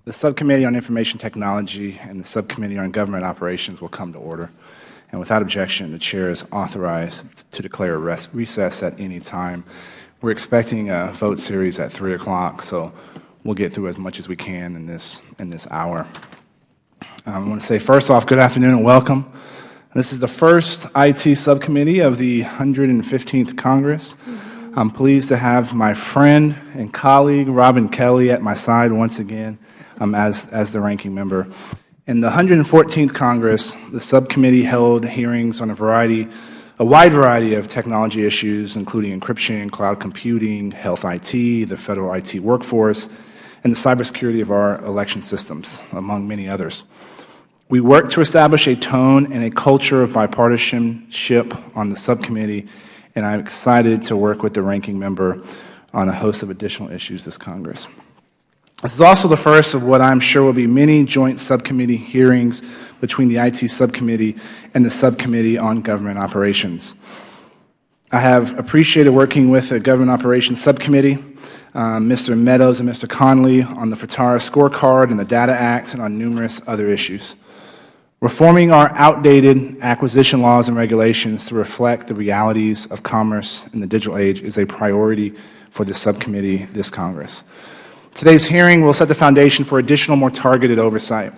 The Subcommittee on Information Technology and the Subcommittee on Government Operations will come to order. And without objection, the Chair is authorized to declare a recess at any time. We're expecting a vote series at 3 o'clock, so we'll get through as much as we can in this hour. I want to say, first off, good afternoon and welcome. This is the first IT subcommittee of the 115th Congress. I'm pleased to have my friend and colleague, Robin Kelly, at my side once again as the ranking member. In the 114th Congress, the subcommittee held hearings on a wide variety of technology issues, including encryption, cloud computing, health IT, the federal IT workforce, and the cybersecurity of our election systems, among many others. We worked to establish a tone and a culture of bipartisanship on the subcommittee, and I'm excited to work with the ranking member on a host of additional issues this Congress. This is also the first of what I'm sure will be many joint subcommittee hearings between the IT subcommittee and the Subcommittee on Government Operations. I have appreciated working with the Government Operations Subcommittee, Mr. Meadows and Mr. Conley on the FITARA scorecard and the Data Act and on numerous other issues. Reforming our outdated acquisition laws and regulations to reflect the realities of commerce in the digital age is a priority for the subcommittee this Congress. Today's hearing will set the foundation for additional, more targeted oversight.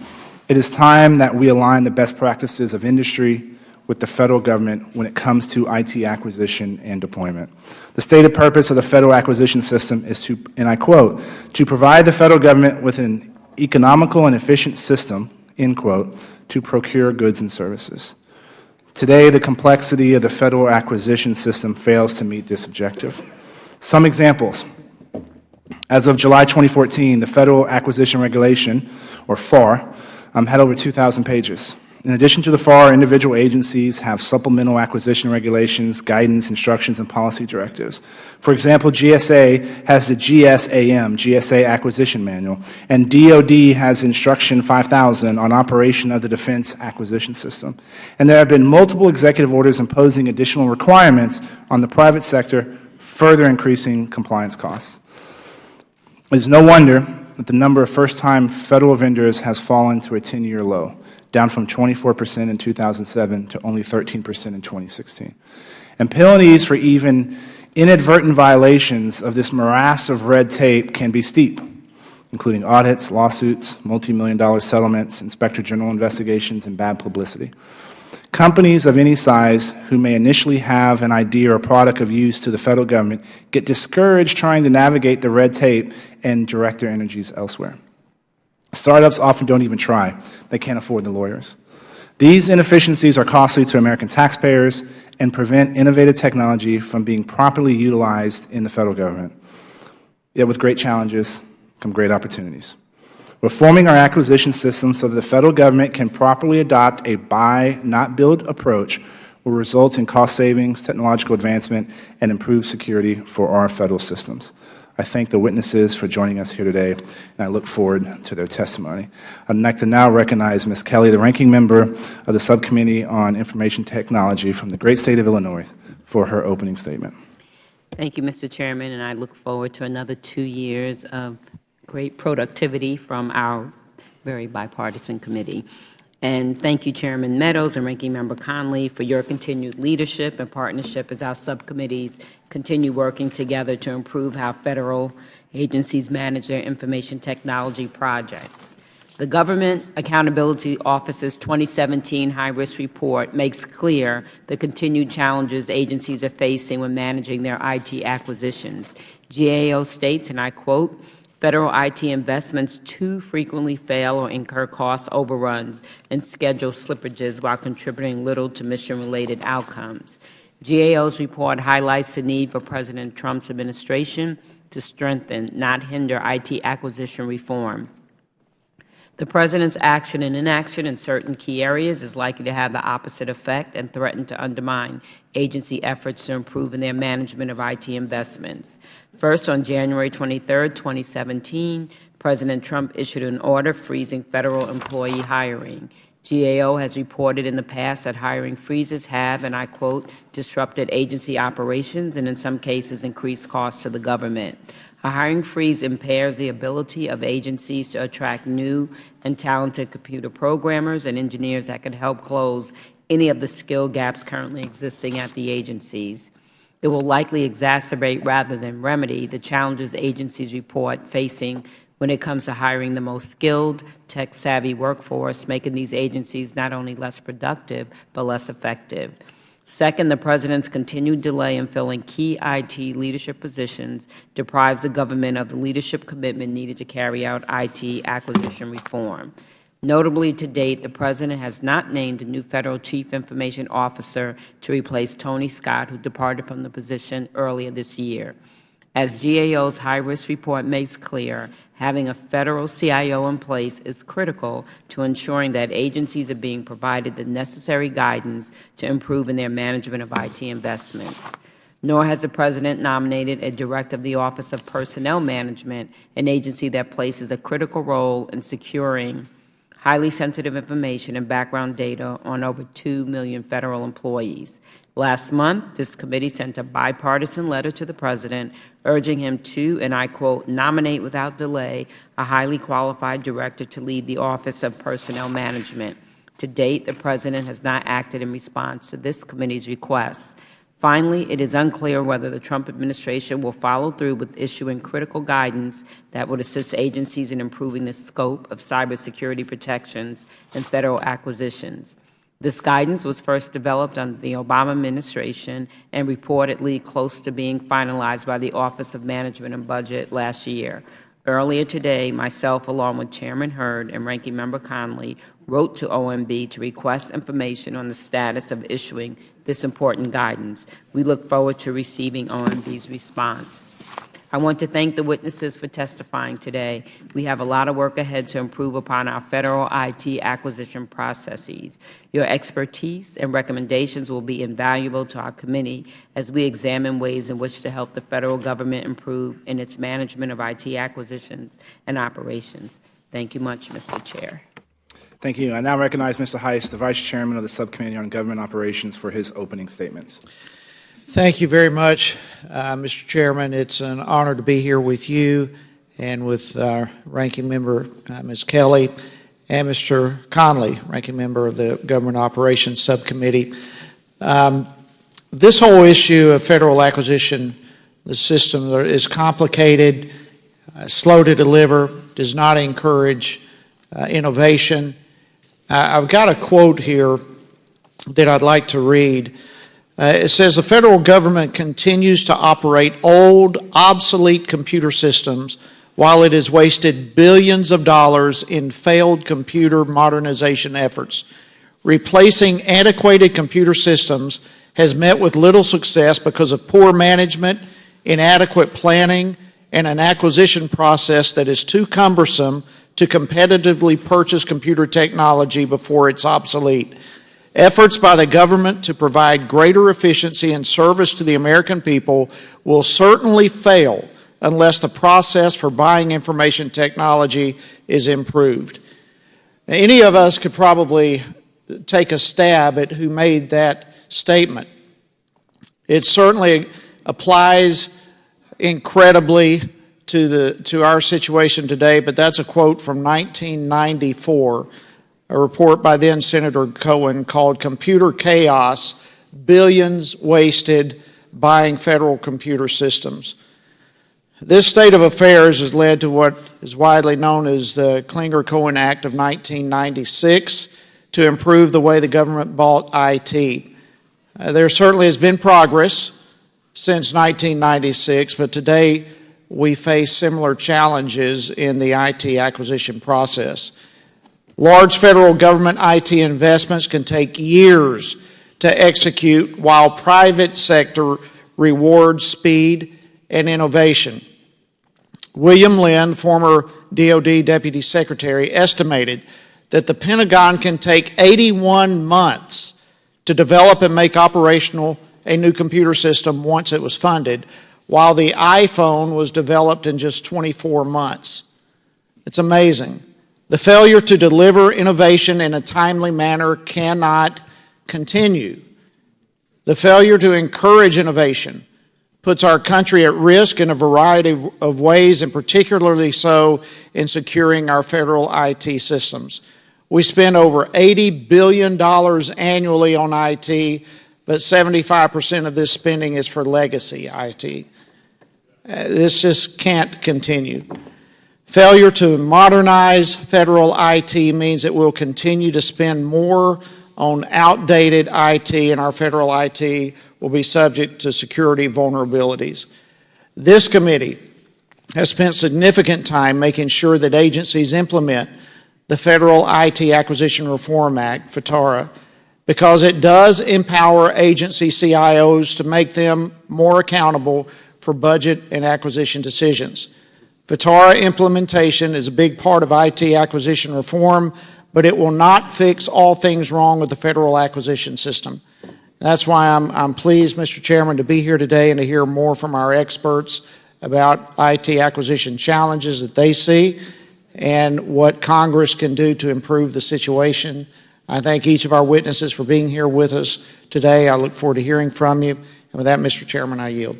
It is time that we align the best practices of industry with the federal government when it comes to IT acquisition and deployment. The stated purpose of the federal acquisition system is to, and I quote, to provide the federal government with an economical and efficient system, end quote, to procure goods and services. Today, the complexity of the federal acquisition system fails to meet this objective. Some examples. As of July 2014, the Federal Acquisition Regulation, or FAR, had over 2,000 pages. In addition to the FAR, individual agencies have supplemental acquisition regulations, guidance, instructions, and policy directives. For example, GSA has the GSAM, GSA Acquisition Manual, and DoD has Instruction 5000 on operation of the Defense Acquisition System. And there have been multiple executive orders imposing additional requirements on the private sector, further increasing compliance costs. It is no wonder that the number of first-time federal vendors has fallen to a 10-year low, down from 24% in 2007 to only 13% in 2016. And penalties for even inadvertent violations of this morass of red tape can be steep, including audits, lawsuits, multi-million-dollar settlements, inspector general investigations, and bad publicity. Companies of any size who may initially have an idea or product of use to the federal government get discouraged trying to navigate the red tape and direct their energies elsewhere. Startups often don't even try. They can't afford the lawyers. These inefficiencies are costly to American taxpayers and prevent innovative technology from being properly utilized in the federal government. Yet with great challenges come great opportunities. Reforming our acquisition system so that the federal government can properly adopt a buy, not build approach will result in cost savings, technological advancement, and improved security for our federal systems. I thank the witnesses for joining us here today, and I look forward to their testimony. I'd like to now recognize Ms. Kelly, the ranking member of the Subcommittee on Information Technology from the great state of Illinois, for her opening statement. Thank you, Mr. Chairman, and I look forward to another 2 years of great productivity from our very bipartisan committee. And thank you, Chairman Meadows and Ranking Member Conley, for your continued leadership and partnership as our subcommittees continue working together to improve how federal agencies manage their information technology projects. The Government Accountability Office's 2017 high-risk report makes clear the continued challenges agencies are facing when managing their IT acquisitions. GAO states, and I quote, "Federal IT investments too frequently fail or incur cost overruns and schedule slippages while contributing little to mission-related outcomes." GAO's report highlights the need for President Trump's administration to strengthen, not hinder, IT acquisition reform. The President's action and inaction in certain key areas is likely to have the opposite effect and threaten to undermine agency efforts to improve in their management of IT investments. First, on January 23, 2017, President Trump issued an order freezing federal employee hiring. GAO has reported in the past that hiring freezes have, and I quote, disrupted agency operations and in some cases increased costs to the government. A hiring freeze impairs the ability of agencies to attract new and talented computer programmers and engineers that could help close any of the skill gaps currently existing at the agencies. It will likely exacerbate rather than remedy the challenges agencies report facing when it comes to hiring the most skilled, tech-savvy workforce, making these agencies not only less productive, but less effective. Second, the President's continued delay in filling key IT leadership positions deprives the government of the leadership commitment needed to carry out IT acquisition reform. Notably, to date, the President has not named a new Federal Chief Information Officer to replace Tony Scott, who departed from the position earlier this year. As GAO's high-risk report makes clear, having a Federal CIO in place is critical to ensuring that agencies are being provided the necessary guidance to improve in their management of IT investments. Nor has the President nominated a Director of the Office of Personnel Management, an agency that places a critical role in securing highly sensitive information and background data on over 2 million Federal employees. Last month, this committee sent a bipartisan letter to the President urging him to, and I quote, nominate without delay a highly qualified director to lead the Office of Personnel Management. To date, the President has not acted in response to this committee's request. Finally, it is unclear whether the Trump administration will follow through with issuing critical guidance that would assist agencies in improving the scope of cybersecurity protections and Federal acquisitions. This guidance was first developed under the Obama administration and reportedly close to being finalized by the Office of Management and Budget last year. Earlier today, myself, along with Chairman Hurd and Ranking Member Conley, wrote to OMB to request information on the status of issuing this important guidance. We look forward to receiving OMB's response. I want to thank the witnesses for testifying today. We have a lot of work ahead to improve upon our Federal IT acquisition processes. Your expertise and recommendations will be invaluable to our committee as we examine ways in which to help the Federal Government improve in its management of IT acquisitions and operations. Thank you much, Mr. Chair. Thank you. I now recognize Mr. Heiss, the Vice Chairman of the Subcommittee on Government Operations, for his opening statements. Thank you very much, Mr. Chairman. It's an honor to be here with you and with our Ranking Member, Ms. Kelly, and Mr. Conley, Ranking Member of the Government Operations Subcommittee. This whole issue of Federal acquisition, the system is complicated, slow to deliver, does not encourage innovation. I've got a quote here that I'd like to read. It says, the federal government continues to operate old, obsolete computer systems while it has wasted billions of dollars in failed computer modernization efforts. Replacing antiquated computer systems has met with little success because of poor management, inadequate planning, and an acquisition process that is too cumbersome to competitively purchase computer technology before it's obsolete. Efforts by the government to provide greater efficiency and service to the American people will certainly fail unless the process for buying information technology is improved. Now, any of us could probably take a stab at who made that statement. It certainly applies incredibly to our situation today, but that's a quote from 1994. A report by then Senator Cohen called Computer Chaos, Billions Wasted Buying Federal Computer Systems. This state of affairs has led to what is widely known as the Clinger-Cohen Act of 1996 to improve the way the government bought IT. There certainly has been progress since 1996, but today we face similar challenges in the IT acquisition process. Large federal government IT investments can take years to execute while private sector rewards speed and innovation. William Lynn, former DoD Deputy Secretary, estimated that the Pentagon can take 81 months to develop and make operational a new computer system once it was funded, while the iPhone was developed in just 24 months. It's amazing. The failure to deliver innovation in a timely manner cannot continue. The failure to encourage innovation puts our country at risk in a variety of ways, and particularly so in securing our federal IT systems. We spend over $80 billion annually on IT, but 75% of this spending is for legacy IT. This just can't continue. Failure to modernize federal IT means that we'll continue to spend more on outdated IT, and our federal IT will be subject to security vulnerabilities. This committee has spent significant time making sure that agencies implement the Federal IT Acquisition Reform Act, FTARA, because it does empower agency CIOs to make them more accountable for budget and acquisition decisions. FTARA implementation is a big part of IT acquisition reform, but it will not fix all things wrong with the federal acquisition system. That's why I'm pleased, Mr. Chairman, to be here today and to hear more from our experts about IT acquisition challenges that they see and what Congress can do to improve the situation. I thank each of our witnesses for being here with us today. I look forward to hearing from you. And with that, Mr. Chairman, I yield.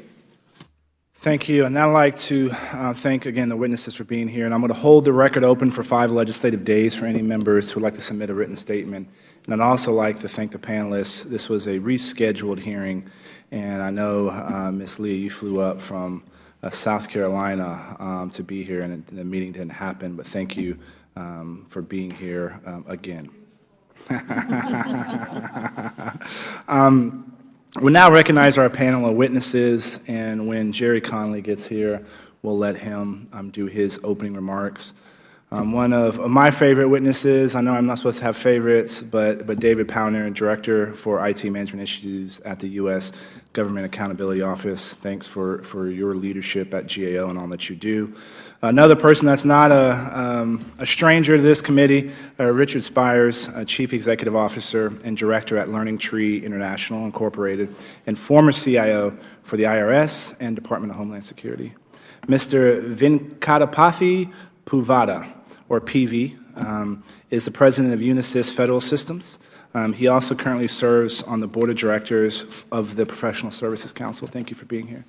Thank you. And I'd like to thank again the witnesses for being here. And I'm going to hold the record open for 5 legislative days for any members who would like to submit a written statement. And I'd also like to thank the panelists. This was a rescheduled hearing, and I know, Ms. Lee, you flew up from South Carolina to be here, and the meeting didn't happen, but thank you for being here again. We'll now recognize our panel of witnesses, and when Jerry Conley gets here, we'll let him do his opening remarks. One of my favorite witnesses, I know I'm not supposed to have favorites, but David Powner, Director for IT Management Issues at the U.S. Government Accountability Office. Thanks for your leadership at GAO and all that you do. Another person that's not a stranger to this committee, Richard Spires, Chief Executive Officer and Director at Learning Tree International Incorporated, and former CIO for the IRS and Department of Homeland Security. Mr. Venkatapathy Puvada, or PV, is the President of Unisys Federal Systems. He also currently serves on the Board of Directors of the Professional Services Council. Thank you for being here.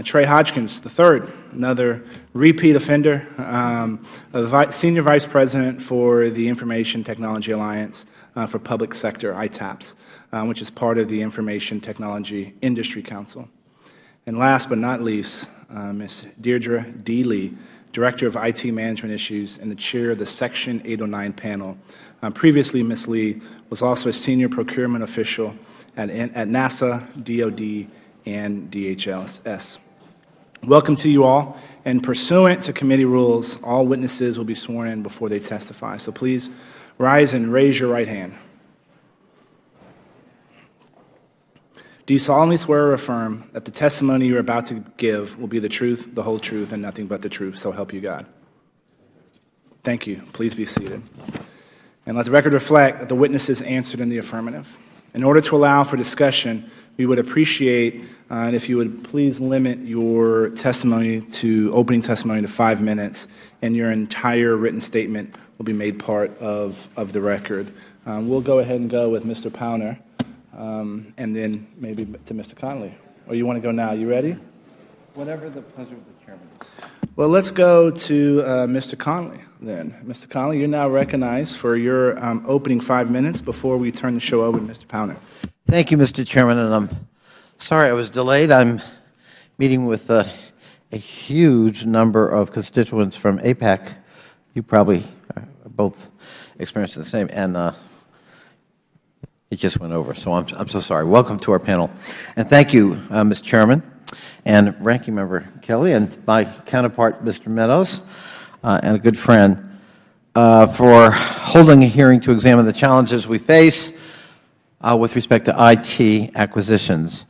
Trey Hodgkins III, another repeat offender, Senior Vice President for the Information Technology Alliance for Public Sector, ITAPS, which is part of the Information Technology Industry Council. And last but not least, Ms. Deirdre D. Lee, Director of IT Management Issues and the Chair of the Section 809 panel. Previously, Ms. Lee was also a Senior Procurement Official at NASA, DoD, and DHS. Welcome to you all, and pursuant to committee rules, all witnesses will be sworn in before they testify. So please rise and raise your right hand. Do you solemnly swear or affirm that the testimony you are about to give will be the truth, the whole truth, and nothing but the truth, so help you God? Thank you. Please be seated. And let the record reflect that the witnesses answered in the affirmative. In order to allow for discussion, we would appreciate if you would please limit your opening testimony to 5 minutes, and your entire written statement will be made part of the record. We'll go ahead and go with Mr. Powner, and then maybe to Mr. Conley. Or you want to go now? You ready? Whatever the pleasure of the chairman. Well, let's go to Mr. Conley then. Mr. Conley, you're now recognized for your opening 5 minutes before we turn the show over to Mr. Powner. Thank you, Mr. Chairman, and I'm sorry I was delayed. I'm meeting with a huge number of constituents from APAC. You probably are both experiencing the same, and it just went over, so I'm so sorry. Welcome to our panel, and thank you, Mr. Chairman, and Ranking Member Kelly, and my counterpart, Mr. Meadows, and a good friend, for holding a hearing to examine the challenges we face with respect to IT acquisitions.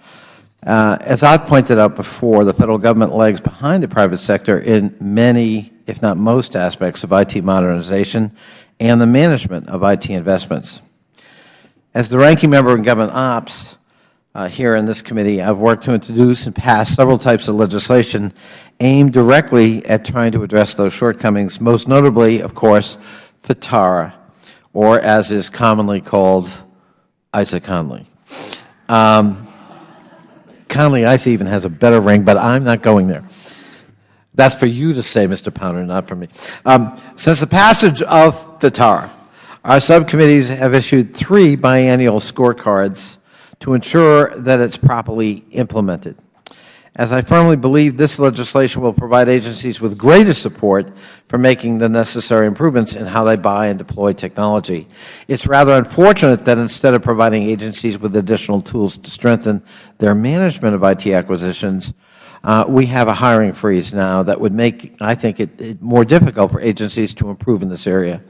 As I've pointed out before, the federal government lags behind the private sector in many, if not most, aspects of IT modernization and the management of IT investments. As the ranking member in government ops here in this committee, I've worked to introduce and pass several types of legislation aimed directly at trying to address those shortcomings, most notably, of course, FTARA, or as is commonly called, Isaac Conley. Conley, I see, even has a better ring, but I'm not going there. That's for you to say, Mr. Pounder, not for me. Since the passage of FITARA, our subcommittees have issued 3 biennial scorecards to ensure that it's properly implemented. As I firmly believe this legislation will provide agencies with greater support for making the necessary improvements in how they buy and deploy technology. It's rather unfortunate that instead of providing agencies with additional tools to strengthen their management of IT acquisitions, we have a hiring freeze now that would make, I think, it more difficult for agencies to improve in this area.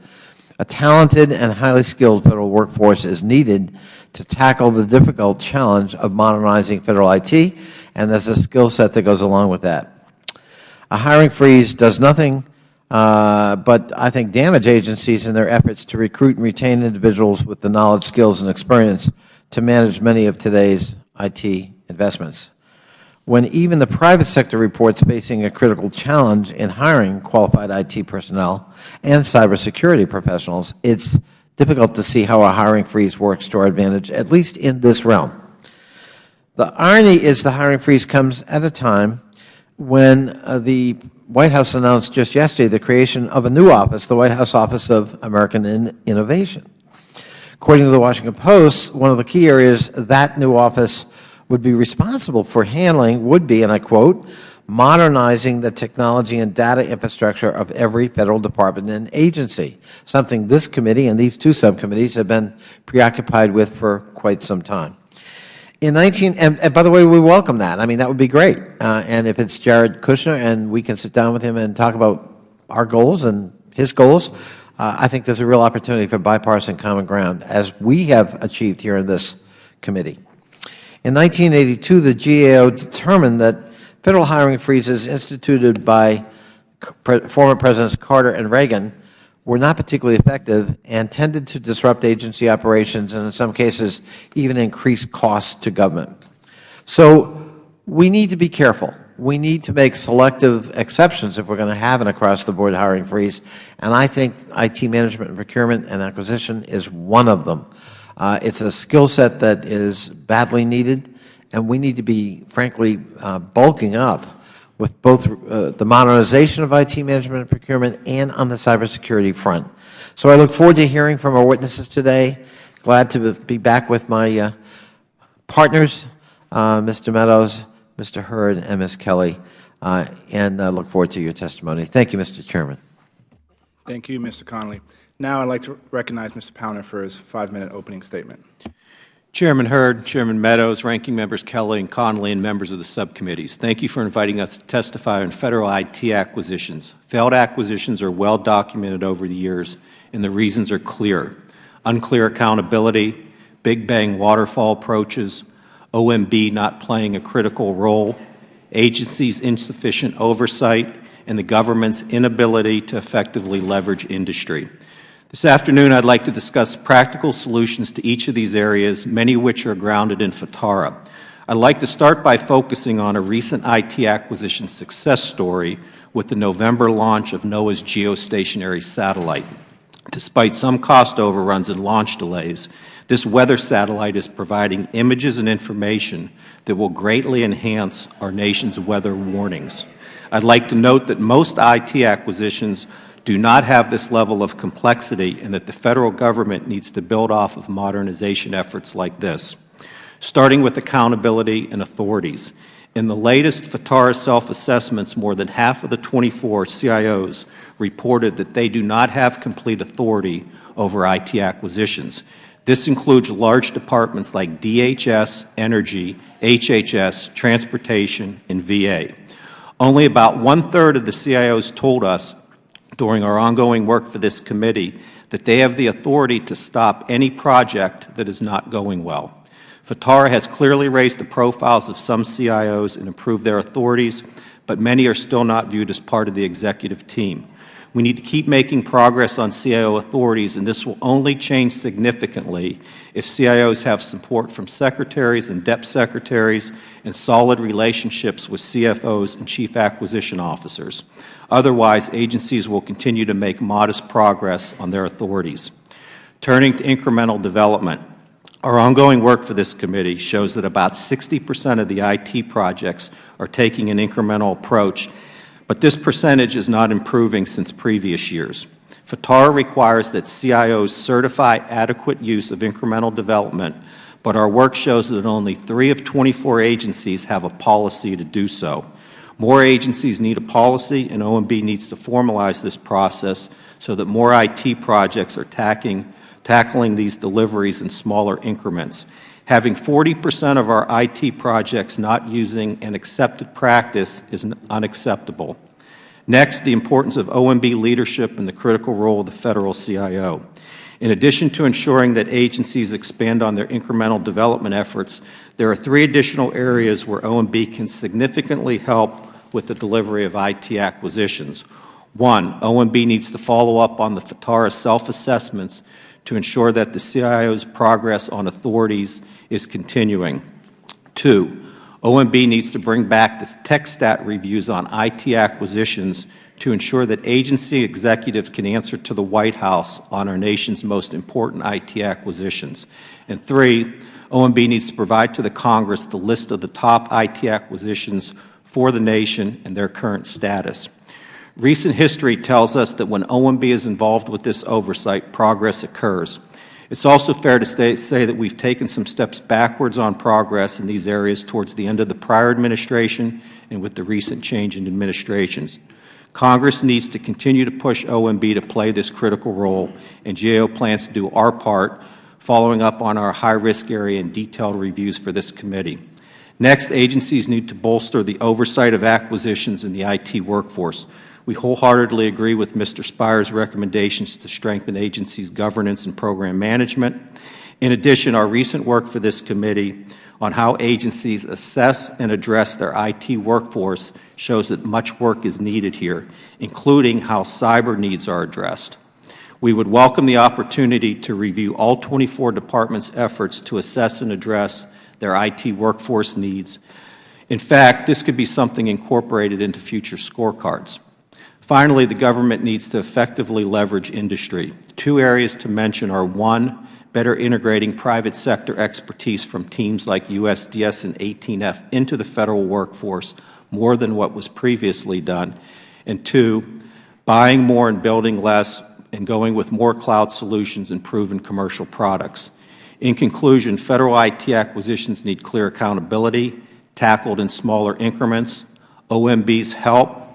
A talented and highly skilled federal workforce is needed to tackle the difficult challenge of modernizing federal IT, and there's a skill set that goes along with that. A hiring freeze does nothing but, I think, damage agencies in their efforts to recruit and retain individuals with the knowledge, skills, and experience to manage many of today's IT investments. When even the private sector reports facing a critical challenge in hiring qualified IT personnel and cybersecurity professionals, it's difficult to see how a hiring freeze works to our advantage, at least in this realm. The irony is the hiring freeze comes at a time when the White House announced just yesterday the creation of a new office, the White House Office of American Innovation. According to the Washington Post, one of the key areas that new office would be responsible for handling would be, and I quote, modernizing the technology and data infrastructure of every federal department and agency, something this committee and these 2 subcommittees have been preoccupied with for quite some time. And by the way, we welcome that. I mean, that would be great. And if it's Jared Kushner and we can sit down with him and talk about our goals and his goals, I think there's a real opportunity for bipartisan common ground, as we have achieved here in this committee. In 1982, the GAO determined that federal hiring freezes instituted by former Presidents Carter and Reagan were not particularly effective and tended to disrupt agency operations and in some cases even increase costs to government. So we need to be careful. We need to make selective exceptions if we're going to have an across-the-board hiring freeze, and I think IT management and procurement and acquisition is one of them. It's a skill set that is badly needed, and we need to be, frankly, bulking up with both the modernization of IT management and procurement and on the cybersecurity front. So I look forward to hearing from our witnesses today. Glad to be back with my partners, Mr. Meadows, Mr. Hurd, and Ms. Kelly, and I look forward to your testimony. Thank you, Mr. Chairman. Thank you, Mr. Connolly. Now I'd like to recognize Mr. Pounder for his 5-minute opening statement. Chairman Hurd, Chairman Meadows, Ranking Members Kelly and Connolly, and members of the subcommittees, thank you for inviting us to testify on federal IT acquisitions. Failed acquisitions are well documented over the years, and the reasons are clear. Unclear accountability, big bang waterfall approaches, OMB not playing a critical role, agencies' insufficient oversight, and the government's inability to effectively leverage industry. This afternoon, I'd like to discuss practical solutions to each of these areas, many of which are grounded in FITARA. I'd like to start by focusing on a recent IT acquisition success story with the November launch of NOAA's geostationary satellite. Despite some cost overruns and launch delays, this weather satellite is providing images and information that will greatly enhance our nation's weather warnings. I'd like to note that most IT acquisitions do not have this level of complexity and that the federal government needs to build off of modernization efforts like this. Starting with accountability and authorities. In the latest FITARA self-assessments, more than half of the 24 CIOs reported that they do not have complete authority over IT acquisitions. This includes large departments like DHS, Energy, HHS, Transportation, and VA. Only about 1/3 of the CIOs told us during our ongoing work for this committee that they have the authority to stop any project that is not going well. FITARA has clearly raised the profiles of some CIOs and improved their authorities, but many are still not viewed as part of the executive team. We need to keep making progress on CIO authorities, and this will only change significantly if CIOs have support from secretaries and DEP secretaries and solid relationships with CFOs and chief acquisition officers. Otherwise, agencies will continue to make modest progress on their authorities. Turning to incremental development, Our ongoing work for this committee shows that about 60% of the IT projects are taking an incremental approach, but this percentage is not improving since previous years. FTARA requires that CIOs certify adequate use of incremental development, but our work shows that only 3 of 24 agencies have a policy to do so. More agencies need a policy, and OMB needs to formalize this process so that more IT projects are tackling these deliveries in smaller increments. Having 40% of our IT projects not using an accepted practice is unacceptable. Next, the importance of OMB leadership and the critical role of the federal CIO. In addition to ensuring that agencies expand on their incremental development efforts, there are 3 additional areas where OMB can significantly help with the delivery of IT acquisitions. 1, OMB needs to follow up on the FTARA self-assessments to ensure that the CIO's progress on authorities is continuing. 2, OMB needs to bring back the tech stat reviews on IT acquisitions to ensure that agency executives can answer to the White House on our nation's most important IT acquisitions. And 3, OMB needs to provide to the Congress the list of the top IT acquisitions for the nation and their current status. Recent history tells us that when OMB is involved with this oversight, progress occurs. It's also fair to say that we've taken some steps backwards on progress in these areas towards the end of the prior administration and with the recent change in administrations. Congress needs to continue to push OMB to play this critical role, and GAO plans to do our part, following up on our high-risk area and detailed reviews for this committee. Next, agencies need to bolster the oversight of acquisitions in the IT workforce. We wholeheartedly agree with Mr. Spire's recommendations to strengthen agencies' governance and program management. In addition, our recent work for this committee on how agencies assess and address their IT workforce shows that much work is needed here, including how cyber needs are addressed. We would welcome the opportunity to review all 24 departments' efforts to assess and address their IT workforce needs. In fact, this could be something incorporated into future scorecards. Finally, the government needs to effectively leverage industry. 2 areas to mention are 1, better integrating private sector expertise from teams like USDS and 18F into the federal workforce more than what was previously done, and 2, buying more and building less and going with more cloud solutions and proven commercial products. In conclusion, federal IT acquisitions need clear accountability, tackled in smaller increments, OMB's help,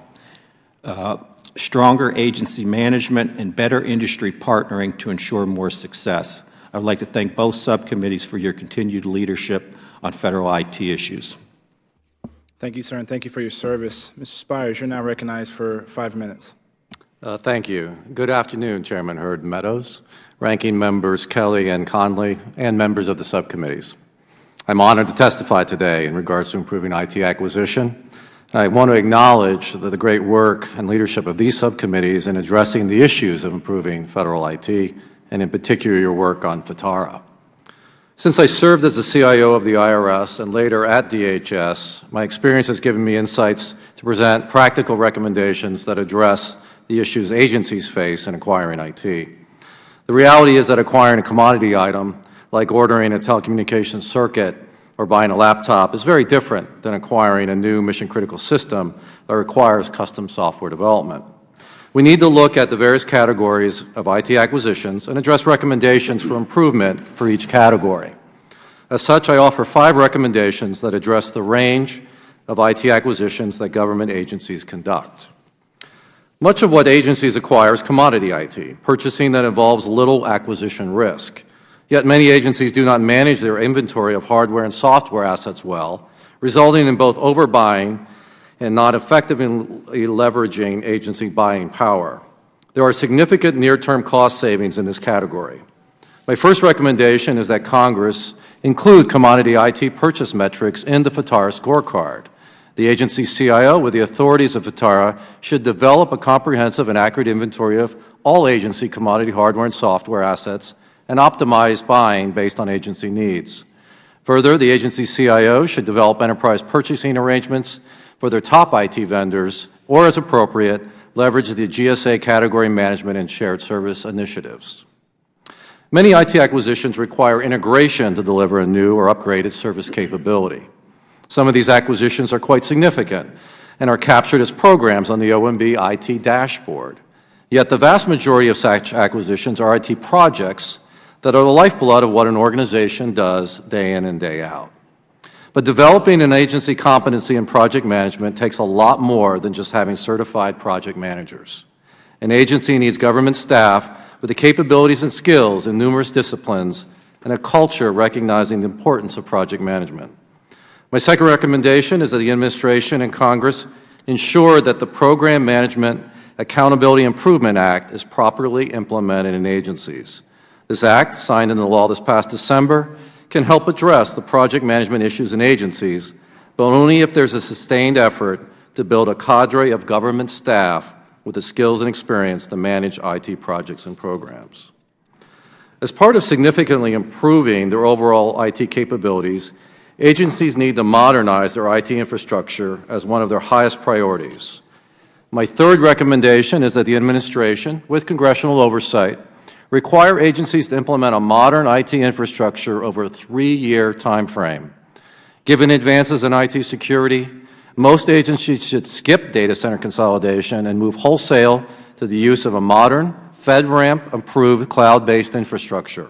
stronger agency management, and better industry partnering to ensure more success. I would like to thank both subcommittees for your continued leadership on federal IT issues. Thank you, sir, and thank you for your service. Mr. Spires, you're now recognized for 5 minutes. Thank you. Good afternoon, Chairman Hurd and Meadows, Ranking Members Kelly and Conley, and members of the subcommittees. I'm honored to testify today in regards to improving IT acquisition. I want to acknowledge the great work and leadership of these subcommittees in addressing the issues of improving federal IT, and in particular your work on FTARA. Since I served as the CIO of the IRS and later at DHS, my experience has given me insights to present practical recommendations that address the issues agencies face in acquiring IT. The reality is that acquiring a commodity item, like ordering a telecommunications circuit or buying a laptop, is very different than acquiring a new mission-critical system that requires custom software development. We need to look at the various categories of IT acquisitions and address recommendations for improvement for each category. As such, I offer 5 recommendations that address the range of IT acquisitions that government agencies conduct. Much of what agencies acquire is commodity IT, purchasing that involves little acquisition risk. Yet many agencies do not manage their inventory of hardware and software assets well, resulting in both overbuying and not effectively leveraging agency buying power. There are significant near-term cost savings in this category. My first recommendation is that Congress include commodity IT purchase metrics in the FTARA scorecard. The agency's CIO, with the authorities of FTARA, should develop a comprehensive and accurate inventory of all agency commodity hardware and software assets and optimize buying based on agency needs. Further, the agency's CIO should develop enterprise purchasing arrangements for their top IT vendors, or as appropriate, leverage the GSA category management and shared service initiatives. Many IT acquisitions require integration to deliver a new or upgraded service capability. Some of these acquisitions are quite significant and are captured as programs on the OMB IT dashboard. Yet the vast majority of such acquisitions are IT projects that are the lifeblood of what an organization does day in and day out. But developing an agency competency in project management takes a lot more than just having certified project managers. An agency needs government staff with the capabilities and skills in numerous disciplines and a culture recognizing the importance of project management. My second recommendation is that the administration and Congress ensure that the Program Management Accountability Improvement Act is properly implemented in agencies. This act, signed into law this past December, can help address the project management issues in agencies, but only if there's a sustained effort to build a cadre of government staff with the skills and experience to manage IT projects and programs. As part of significantly improving their overall IT capabilities, agencies need to modernize their IT infrastructure as one of their highest priorities. My third recommendation is that the administration, with congressional oversight, require agencies to implement a modern IT infrastructure over a 3-year time frame. Given advances in IT security, most agencies should skip data center consolidation and move wholesale to the use of a modern, FedRAMP-approved cloud-based infrastructure.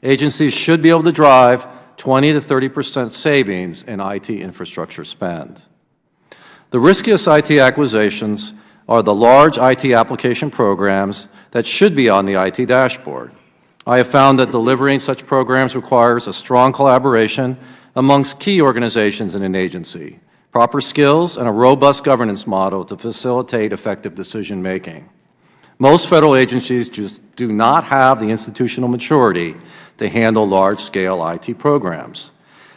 Agencies should be able to drive 20 to 30% savings in IT infrastructure spend. The riskiest IT acquisitions are the large IT application programs that should be on the IT dashboard. I have found that delivering such programs requires a strong collaboration amongst key organizations in an agency, proper skills, and a robust governance model to facilitate effective decision-making. Most federal agencies just do not have the institutional maturity to handle large-scale IT programs.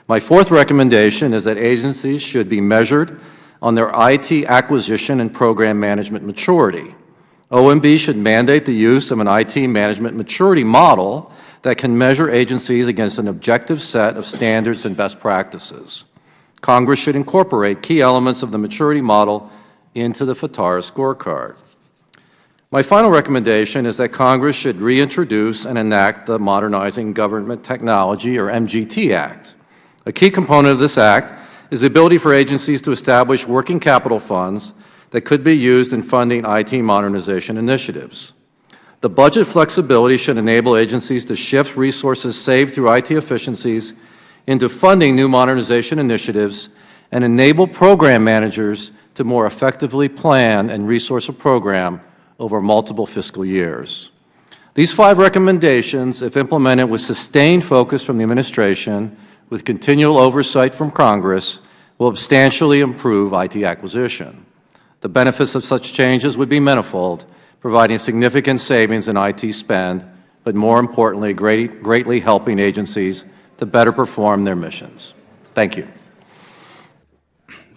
My fourth recommendation is that agencies should be measured on their IT acquisition and program management maturity. OMB should mandate the use of an IT management maturity model that can measure agencies against an objective set of standards and best practices. Congress should incorporate key elements of the maturity model into the FATARA scorecard. My final recommendation is that Congress should reintroduce and enact the Modernizing Government Technology, or MGT Act. A key component of this act is the ability for agencies to establish working capital funds that could be used in funding IT modernization initiatives. The budget flexibility should enable agencies to shift resources saved through IT efficiencies into funding new modernization initiatives and enable program managers to more effectively plan and resource a program over multiple fiscal years. These 5 recommendations, if implemented with sustained focus from the administration, with continual oversight from Congress, will substantially improve IT acquisition. The benefits of such changes would be manifold, providing significant savings in IT spend, but more importantly, greatly helping agencies to better perform their missions. Thank you.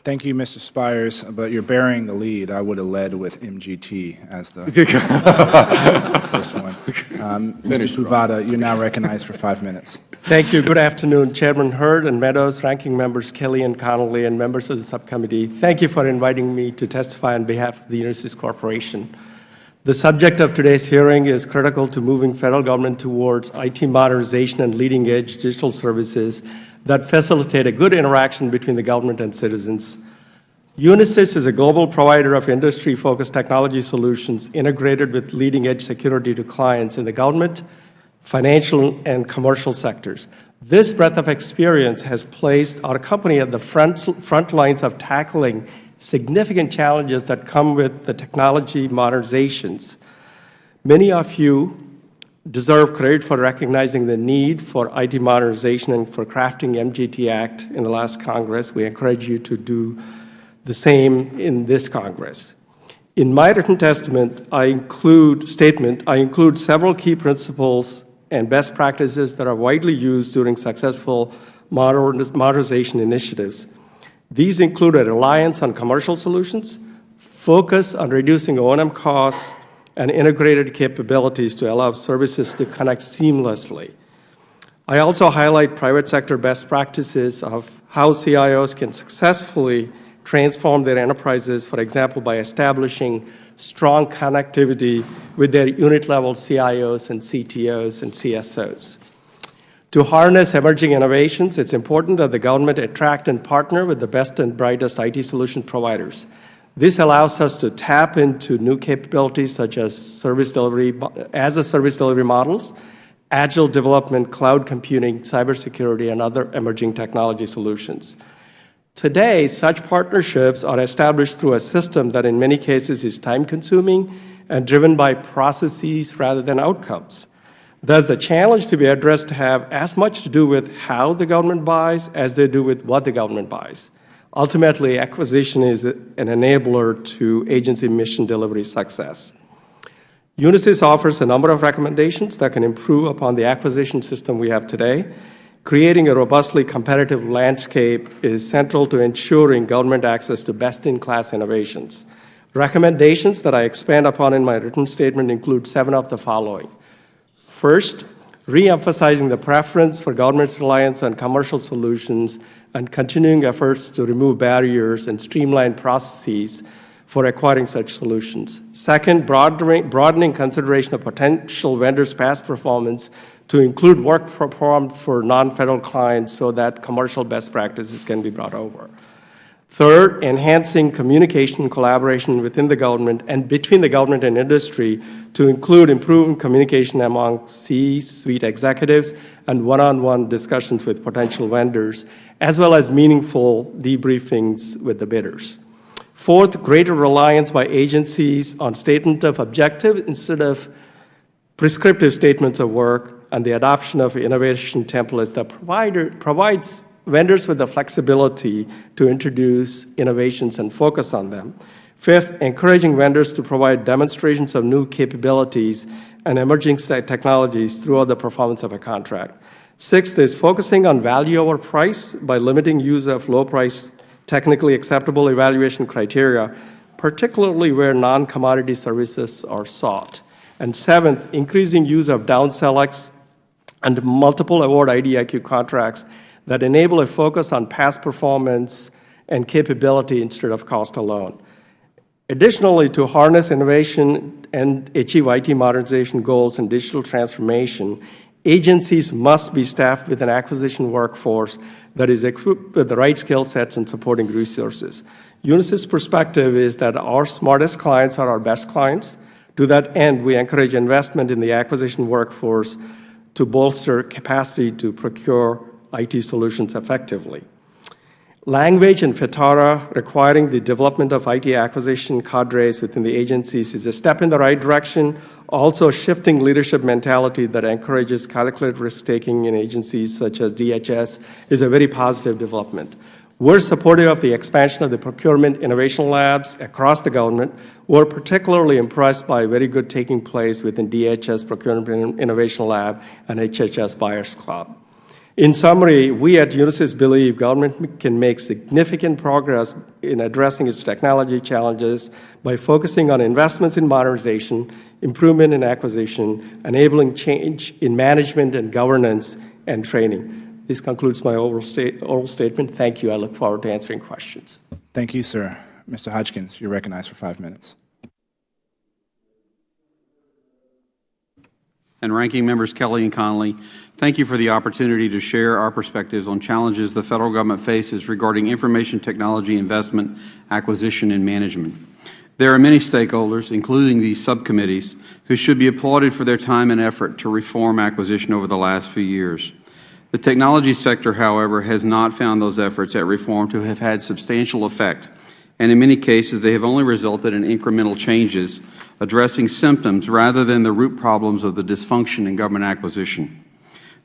Thank you, Mr. Spires, but you're bearing the lead. I would have led with MGT as the, as the first one. Mr. Puvada, you're now recognized for 5 minutes. Thank you. Good afternoon, Chairman Hurd and Meadows, Ranking Members Kelly and Connolly, and members of the subcommittee. Thank you for inviting me to testify on behalf of the Unisys Corporation. The subject of today's hearing is critical to moving federal government towards IT modernization and leading-edge digital services that facilitate a good interaction between the government and citizens. Unisys is a global provider of industry-focused technology solutions integrated with leading-edge security to clients in the government, financial, and commercial sectors. This breadth of experience has placed our company at the front lines of tackling significant challenges that come with the technology modernizations. Many of you deserve credit for recognizing the need for IT modernization and for crafting MGT Act in the last Congress. We encourage you to do the same in this Congress. In my written statement, I include several key principles and best practices that are widely used during successful modernization initiatives. These include a reliance on commercial solutions, focus on reducing O&M costs, and integrated capabilities to allow services to connect seamlessly. I also highlight private sector best practices of how CIOs can successfully transform their enterprises, for example, by establishing strong connectivity with their unit-level CIOs and CTOs and CSOs. To harness emerging innovations, it's important that the government attract and partner with the best and brightest IT solution providers. This allows us to tap into new capabilities such as service delivery models, agile development, cloud computing, cybersecurity, and other emerging technology solutions. Today, such partnerships are established through a system that in many cases is time-consuming and driven by processes rather than outcomes. Thus, the challenge to be addressed have as much to do with how the government buys as they do with what the government buys. Ultimately, acquisition is an enabler to agency mission delivery success. Unisys offers a number of recommendations that can improve upon the acquisition system we have today. Creating a robustly competitive landscape is central to ensuring government access to best-in-class innovations. Recommendations that I expand upon in my written statement include 7 of the following. First, re-emphasizing the preference for government's reliance on commercial solutions and continuing efforts to remove barriers and streamline processes for acquiring such solutions. Second, broadening consideration of potential vendors' past performance to include work performed for non-federal clients so that commercial best practices can be brought over. Third, enhancing communication and collaboration within the government and between the government and industry to include improved communication among C-suite executives and one-on-one discussions with potential vendors, as well as meaningful debriefings with the bidders. Fourth, greater reliance by agencies on statement of objective instead of prescriptive statements of work, and the adoption of innovation templates that provides vendors with the flexibility to introduce innovations and focus on them. Fifth, encouraging vendors to provide demonstrations of new capabilities and emerging technologies throughout the performance of a contract. Sixth is focusing on value over price by limiting use of low-price, technically acceptable evaluation criteria, particularly where non-commodity services are sought. And seventh, increasing use of down selects and multiple award IDIQ contracts that enable a focus on past performance and capability instead of cost alone. Additionally, to harness innovation and achieve IT modernization goals and digital transformation, agencies must be staffed with an acquisition workforce that is equipped with the right skill sets and supporting resources. Unisys' perspective is that our smartest clients are our best clients. To that end, we encourage investment in the acquisition workforce to bolster capacity to procure IT solutions effectively. Language and FITARA requiring the development of IT acquisition cadres within the agencies is a step in the right direction. Also, shifting leadership mentality that encourages calculated risk-taking in agencies such as DHS is a very positive development. We're supportive of the expansion of the procurement innovation labs across the government. We're particularly impressed by very good taking place within DHS Procurement Innovation Lab and HHS Buyers Club. In summary, we at Unisys believe government can make significant progress in addressing its technology challenges by focusing on investments in modernization, improvement in acquisition, enabling change in management and governance, and training. This concludes my oral statement. Thank you. I look forward to answering questions. Thank you, sir. Mr. Hodgkins, you're recognized for 5 minutes. And Ranking Members Kelly and Connolly, thank you for the opportunity to share our perspectives on challenges the federal government faces regarding information technology investment, acquisition, and management. There are many stakeholders, including these subcommittees, who should be applauded for their time and effort to reform acquisition over the last few years. The technology sector, however, has not found those efforts at reform to have had substantial effect, and in many cases they have only resulted in incremental changes addressing symptoms rather than the root problems of the dysfunction in government acquisition.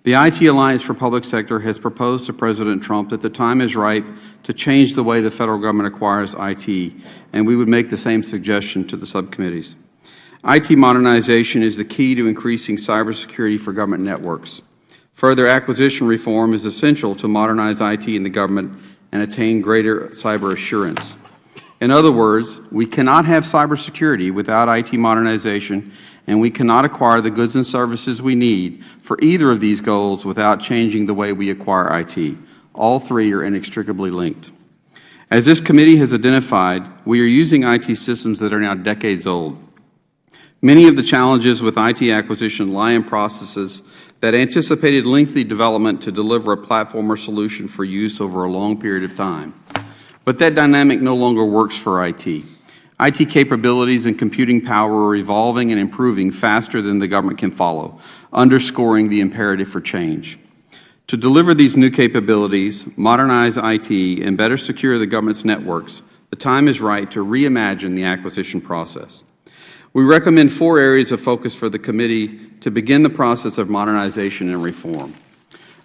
The IT Alliance for Public Sector has proposed to President Trump that the time is ripe to change the way the federal government acquires IT, and we would make the same suggestion to the subcommittees. IT modernization is the key to increasing cybersecurity for government networks. Further acquisition reform is essential to modernize IT in the government and attain greater cyber assurance. In other words, we cannot have cybersecurity without IT modernization, and we cannot acquire the goods and services we need for either of these goals without changing the way we acquire IT. All three are inextricably linked. As this committee has identified, we are using IT systems that are now decades old. Many of the challenges with IT acquisition lie in processes that anticipated lengthy development to deliver a platform or solution for use over a long period of time. But that dynamic no longer works for IT. IT capabilities and computing power are evolving and improving faster than the government can follow, underscoring the imperative for change. To deliver these new capabilities, modernize IT, and better secure the government's networks, the time is right to reimagine the acquisition process. We recommend 4 areas of focus for the committee to begin the process of modernization and reform.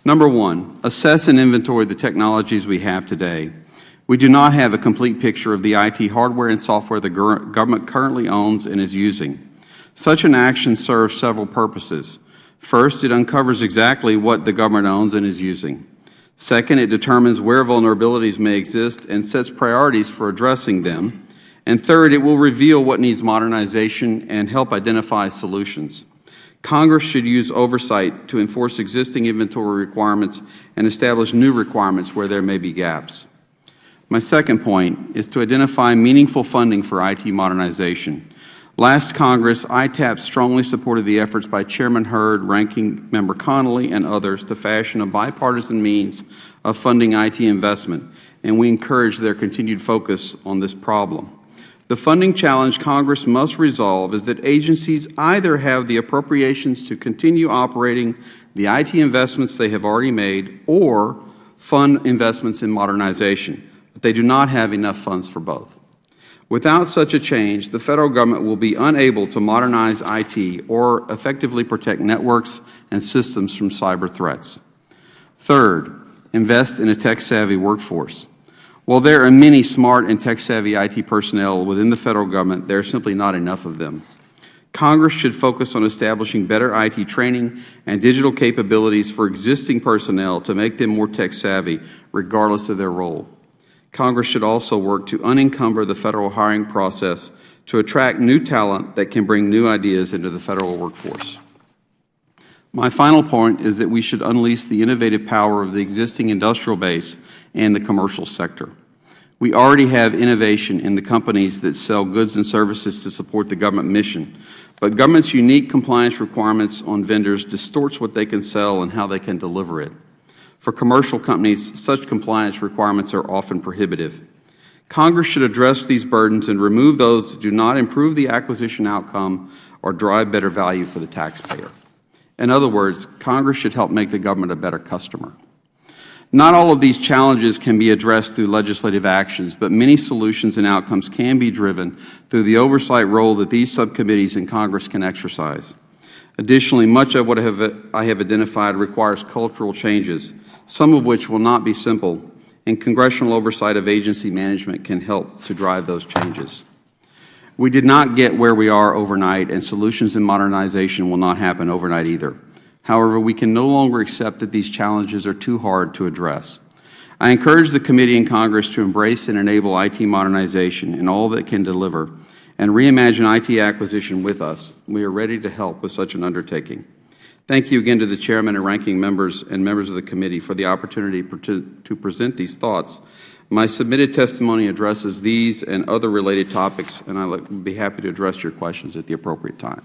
Number 1, assess and inventory the technologies we have today. We do not have a complete picture of the IT hardware and software the government currently owns and is using. Such an action serves several purposes. First, it uncovers exactly what the government owns and is using. Second, it determines where vulnerabilities may exist and sets priorities for addressing them. And third, it will reveal what needs modernization and help identify solutions. Congress should use oversight to enforce existing inventory requirements and establish new requirements where there may be gaps. My second point is to identify meaningful funding for IT modernization. Last Congress, ITAP strongly supported the efforts by Chairman Hurd, Ranking Member Connolly, and others to fashion a bipartisan means of funding IT investment, and we encourage their continued focus on this problem. The funding challenge Congress must resolve is that agencies either have the appropriations to continue operating the IT investments they have already made or fund investments in modernization, but they do not have enough funds for both. Without such a change, the Federal Government will be unable to modernize IT or effectively protect networks and systems from cyber threats. Third, invest in a tech-savvy workforce. While there are many smart and tech-savvy IT personnel within the Federal Government, there are simply not enough of them. Congress should focus on establishing better IT training and digital capabilities for existing personnel to make them more tech-savvy, regardless of their role. Congress should also work to unencumber the Federal hiring process to attract new talent that can bring new ideas into the Federal workforce. My final point is that we should unleash the innovative power of the existing industrial base and the commercial sector. We already have innovation in the companies that sell goods and services to support the government mission, but government's unique compliance requirements on vendors distorts what they can sell and how they can deliver it. For commercial companies, such compliance requirements are often prohibitive. Congress should address these burdens and remove those that do not improve the acquisition outcome or drive better value for the taxpayer. In other words, Congress should help make the government a better customer. Not all of these challenges can be addressed through legislative actions, but many solutions and outcomes can be driven through the oversight role that these subcommittees in Congress can exercise. Additionally, much of what I have identified requires cultural changes, some of which will not be simple, and congressional oversight of agency management can help to drive those changes. We did not get where we are overnight, and solutions in modernization will not happen overnight either. However, we can no longer accept that these challenges are too hard to address. I encourage the committee and Congress to embrace and enable IT modernization in all that it can deliver and reimagine IT acquisition with us. We are ready to help with such an undertaking. Thank you again to the Chairman and Ranking Members and members of the committee for the opportunity to present these thoughts. My submitted testimony addresses these and other related topics, and I will be happy to address your questions at the appropriate time.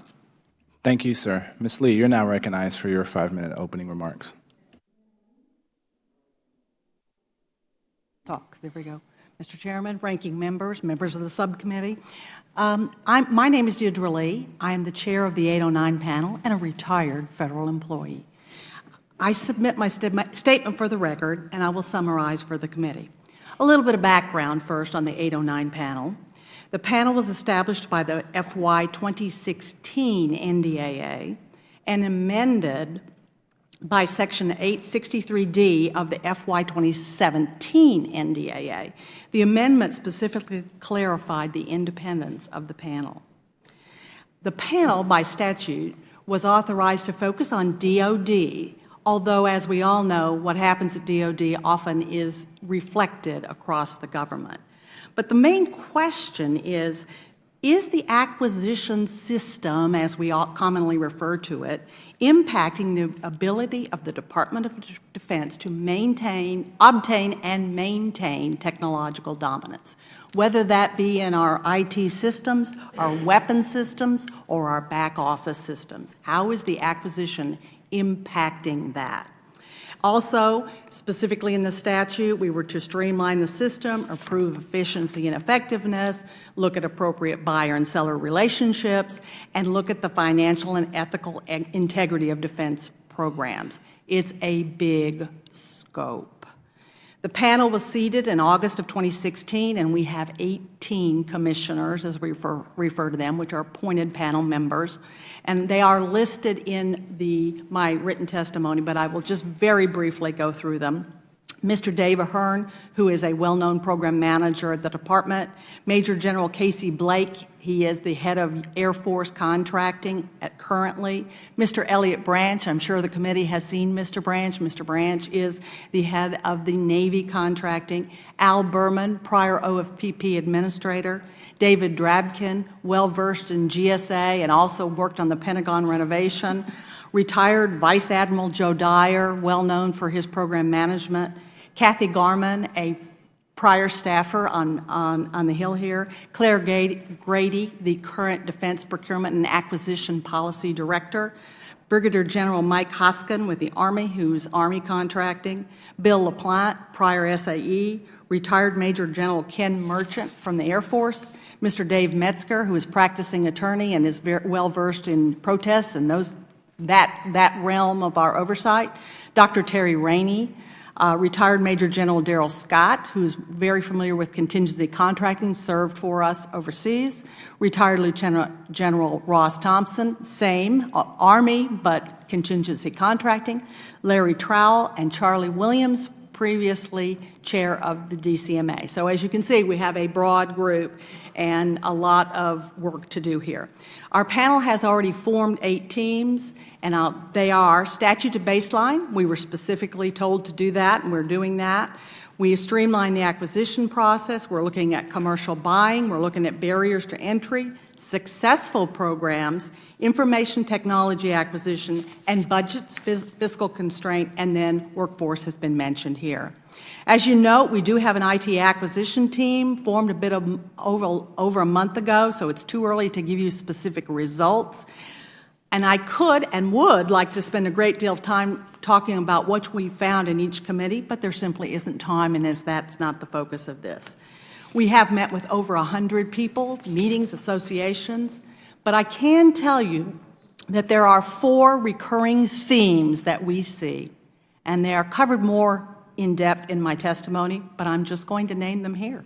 Thank you, sir. Ms. Lee, you're now recognized for your 5-minute opening remarks. There we go. Mr. Chairman, ranking members, members of the subcommittee. My name is Deirdre Lee. I am the chair of the 809 panel and a retired federal employee. I submit my statement for the record, and I will summarize for the committee. A little bit of background first on the 809 panel. The panel was established by the FY 2016 NDAA and amended by Section 863D of the FY 2017 NDAA. The amendment specifically clarified the independence of the panel. The panel, by statute, was authorized to focus on DOD, although, as we all know, what happens at DOD often is reflected across the government. But the main question is Is the acquisition system, as we all commonly refer to it, impacting the ability of the Department of Defense to obtain and maintain technological dominance, whether that be in our IT systems, our weapon systems, or our back office systems? How is the acquisition impacting that? Also, specifically in the statute, we were to streamline the system, improve efficiency and effectiveness, look at appropriate buyer and seller relationships, and look at the financial and ethical integrity of defense programs. It's a big scope. The panel was seated in August of 2016, and we have 18 commissioners, as we refer to them, which are appointed panel members. And they are listed in my written testimony, but I will just very briefly go through them. Mr. Dave Ahern, who is a well-known program manager at the department. Major General Casey Blake, he is the head of Air Force contracting currently. Mr. Elliot Branch, I'm sure the committee has seen Mr. Branch. Mr. Branch is the head of the Navy contracting. Al Berman, prior OFPP administrator. David Drabkin, well-versed in GSA and also worked on the Pentagon renovation. Retired Vice Admiral Joe Dyer, well-known for his program management. Kathy Garman, a prior staffer on the Hill here. Claire Grady, the current Defense Procurement and Acquisition Policy Director. Brigadier General Mike Hoskin with the Army, who's Army contracting. Bill LaPlante, prior SAE. Retired Major General Ken Merchant from the Air Force. Mr. Dave Metzger, who is practicing attorney and is very well-versed in protests and that realm of our oversight. Dr. Terry Rainey, retired Major General Darrell Scott, who is very familiar with contingency contracting, served for us overseas. Retired Lieutenant General Ross Thompson, same, Army, but contingency contracting. Larry Trowell and Charlie Williams, previously chair of the DCMA. So as you can see, we have a broad group and a lot of work to do here. Our panel has already formed 8 teams, and they are statute to baseline. We were specifically told to do that, and we're doing that. We streamlined the acquisition process. We're looking at commercial buying. We're looking at barriers to entry, successful programs, information technology acquisition, and budgets, fiscal constraint, and then workforce has been mentioned here. As you note, we do have an IT acquisition team formed a bit over a month ago, so it's too early to give you specific results. And I could and would like to spend a great deal of time talking about what we found in each committee, but there simply isn't time, and that's not the focus of this. We have met with over 100 people, meetings, associations, but I can tell you that there are 4 recurring themes that we see, and they are covered more in depth in my testimony, but I'm just going to name them here.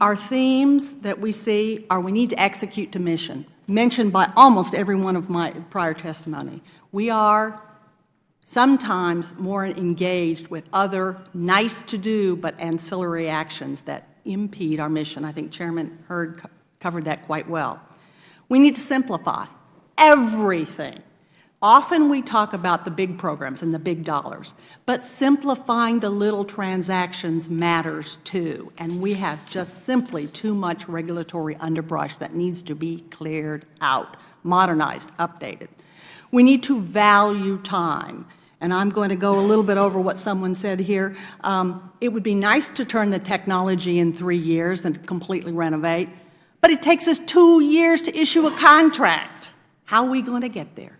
Our themes that we see are we need to execute to mission, mentioned by almost every one of my prior testimony. We are sometimes more engaged with other nice-to-do but ancillary actions that impede our mission. I think Chairman Hurd covered that quite well. We need to simplify everything. Often we talk about the big programs and the big dollars, but simplifying the little transactions matters too, and we have just simply too much regulatory underbrush that needs to be cleared out, modernized, updated. We need to value time, and I'm going to go a little bit over what someone said here. It would be nice to turn the technology in 3 years and completely renovate, but it takes us 2 years to issue a contract. How are we going to get there?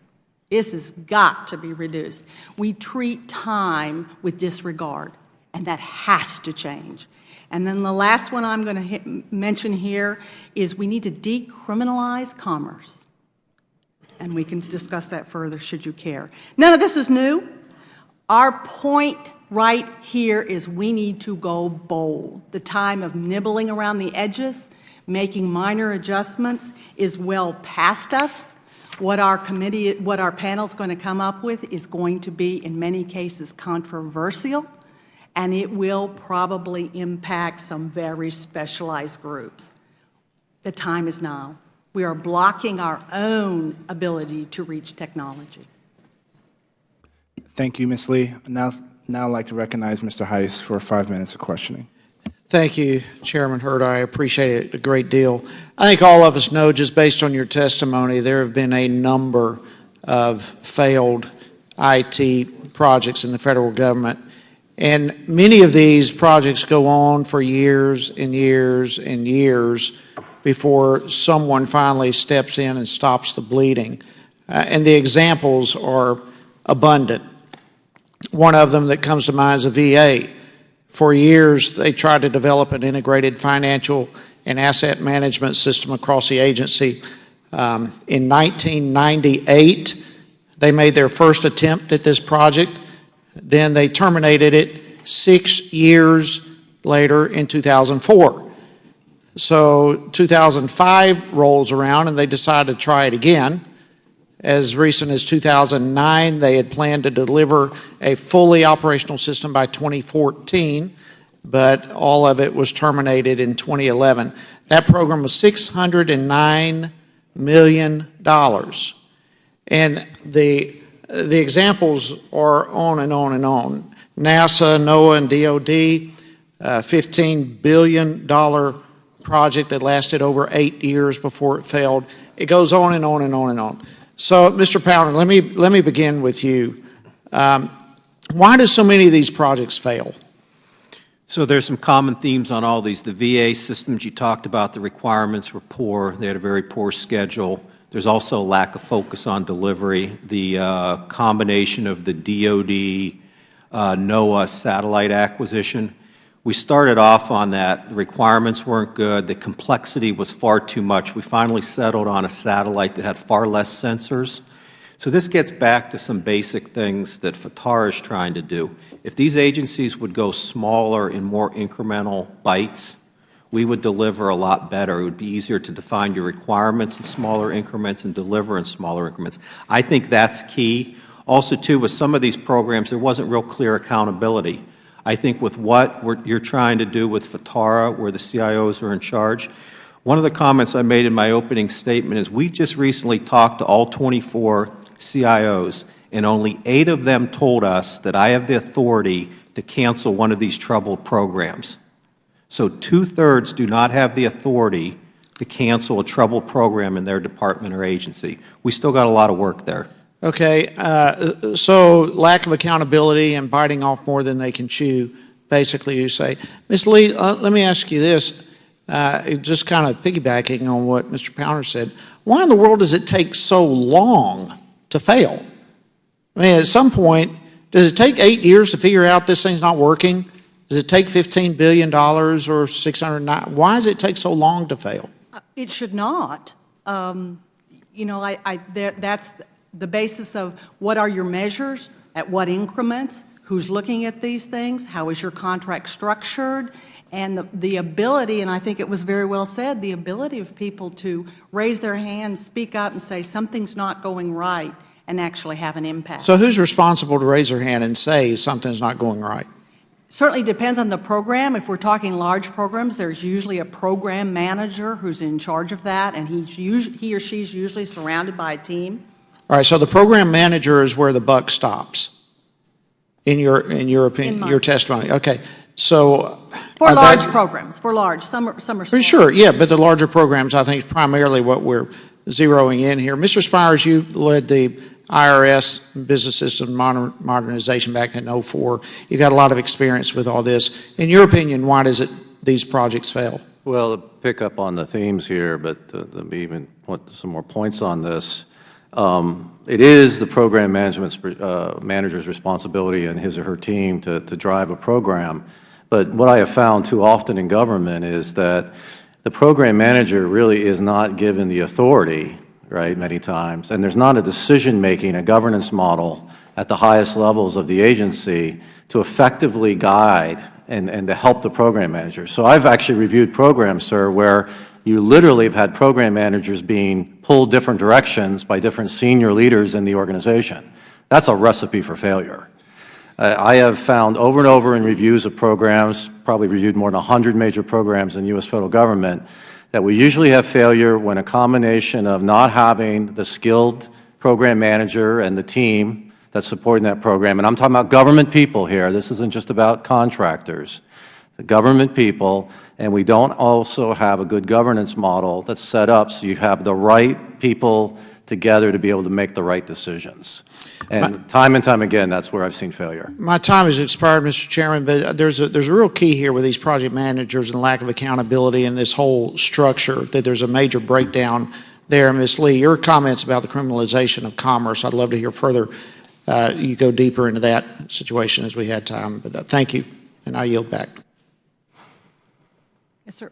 This has got to be reduced. We treat time with disregard, and that has to change. And then the last one I'm going to mention here is we need to decriminalize commerce. And we can discuss that further should you care. None of this is new. Our point right here is we need to go bold. The time of nibbling around the edges, making minor adjustments is well past us. What our panel's going to come up with is going to be, in many cases, controversial, and it will probably impact some very specialized groups. The time is now. We are blocking our own ability to reach technology. Thank you, Ms. Lee. Now I'd like to recognize Mr. Heiss for 5 minutes of questioning. Thank you, Chairman Hurd. I appreciate it a great deal. I think all of us know, just based on your testimony, there have been a number of failed IT projects in the federal government. And many of these projects go on for years and years and years before someone finally steps in and stops the bleeding. And the examples are abundant. One of them that comes to mind is a VA. For years, they tried to develop an integrated financial and asset management system across the agency. In 1998, they made their first attempt at this project. Then they terminated it 6 years later in 2004. So 2005 rolls around and they decide to try it again. As recent as 2009, they had planned to deliver a fully operational system by 2014, but all of it was terminated in 2011. That program was $609 million. And the examples are on and on and on. NASA, NOAA, and DOD, $15 billion project that lasted over 8 years before it failed. It goes on and on and on and on. So, Mr. Powner, let me begin with you. Why do so many of these projects fail? So there's some common themes on all these. The VA systems you talked about, the requirements were poor. They had a very poor schedule. There's also a lack of focus on delivery. The combination of the DOD, NOAA satellite acquisition. We started off on that. The requirements weren't good. The complexity was far too much. We finally settled on a satellite that had far less sensors. So this gets back to some basic things that FTAR is trying to do. If these agencies would go smaller in more incremental bites, we would deliver a lot better. It would be easier to define your requirements in smaller increments and deliver in smaller increments. I think that's key. Also, too, with some of these programs, there wasn't real clear accountability. I think with what you're trying to do with FTARA, where the CIOs are in charge, one of the comments I made in my opening statement is we just recently talked to all 24 CIOs, and only 8 of them told us that I have the authority to cancel one of these troubled programs. So 2/3 do not have the authority to cancel a troubled program in their department or agency. We still got a lot of work there. Okay, so lack of accountability and biting off more than they can chew, basically you say. Ms. Lee, let me ask you this, just kind of piggybacking on what Mr. Powner said. Why in the world does it take so long to fail? I mean, at some point, does it take 8 years to figure out this thing's not working? Does it take $15 billion or 609? Why does it take so long to fail? It should not. You know, that's the basis of what are your measures, at what increments, who's looking at these things, how is your contract structured, and the ability, and I think it was very well said, the ability of people to raise their hands, speak up and say something's not going right and actually have an impact. So who's responsible to raise their hand and say something's not going right? Certainly depends on the program. If we're talking large programs, there's usually a program manager who's in charge of that, and he or she's usually surrounded by a team. All right, so the program manager is where the buck stops, in your opinion, your testimony. Okay, so for large programs, for large, some are small. Sure, yeah, but the larger programs, I think, is primarily what we're zeroing in here. Mr. Spires, you led the IRS Business System Modernization back in 2004. You've got a lot of experience with all this. In your opinion, why does these projects fail? Well, to pick up on the themes here, but to even put some more points on this, it is the program manager's responsibility and his or her team to drive a program. But what I have found too often in government is that the program manager really is not given the authority, right, many times, and there's not a decision-making, a governance model at the highest levels of the agency to effectively guide and to help the program manager. So I've actually reviewed programs, sir, where you literally have had program managers being pulled different directions by different senior leaders in the organization. That's a recipe for failure. I have found over and over in reviews of programs, probably reviewed more than 100 major programs in U.S. federal government, that we usually have failure when a combination of not having the skilled program manager and the team that's supporting that program, and I'm talking about government people here, this isn't just about contractors, the government people, and we don't also have a good governance model that's set up so you have the right people together to be able to make the right decisions. And time again, that's where I've seen failure. My time has expired, Mr. Chairman, but there's a real key here with these project managers and lack of accountability and this whole structure, that there's a major breakdown there. Ms. Lee, your comments about the criminalization of commerce, I'd love to hear further. You go deeper into that situation as we had time, but thank you, and I yield back. Yes, sir.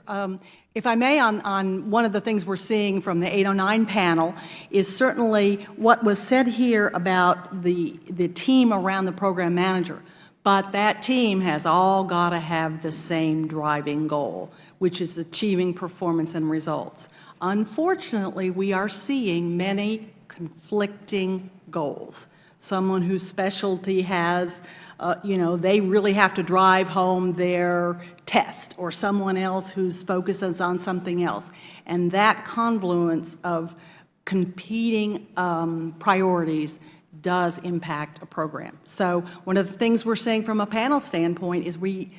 If I may, on one of the things we're seeing from the 809 panel is certainly what was said here about the team around the program manager. But that team has all got to have the same driving goal, which is achieving performance and results. Unfortunately, we are seeing many conflicting goals. Someone whose specialty has, they really have to drive home their test, or someone else whose focus is on something else. And that confluence of competing priorities does impact a program. So one of the things we're saying from a panel standpoint is we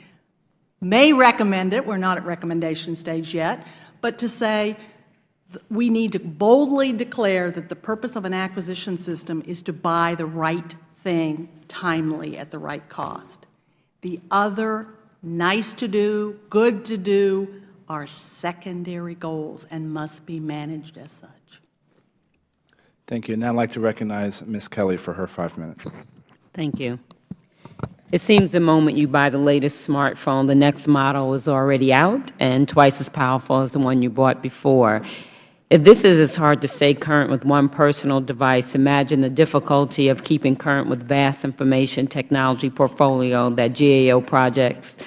may recommend it, we're not at recommendation stage yet, but to say we need to boldly declare that the purpose of an acquisition system is to buy the right thing timely at the right cost. The other nice to do, good to do are secondary goals and must be managed as such. Thank you. And now I'd like to recognize Ms. Kelly for her 5 minutes. Thank you. It seems the moment you buy the latest smartphone, the next model is already out and twice as powerful as the one you bought before. If this is as hard to stay current with one personal device, imagine the difficulty of keeping current with vast information technology portfolio that GAO projects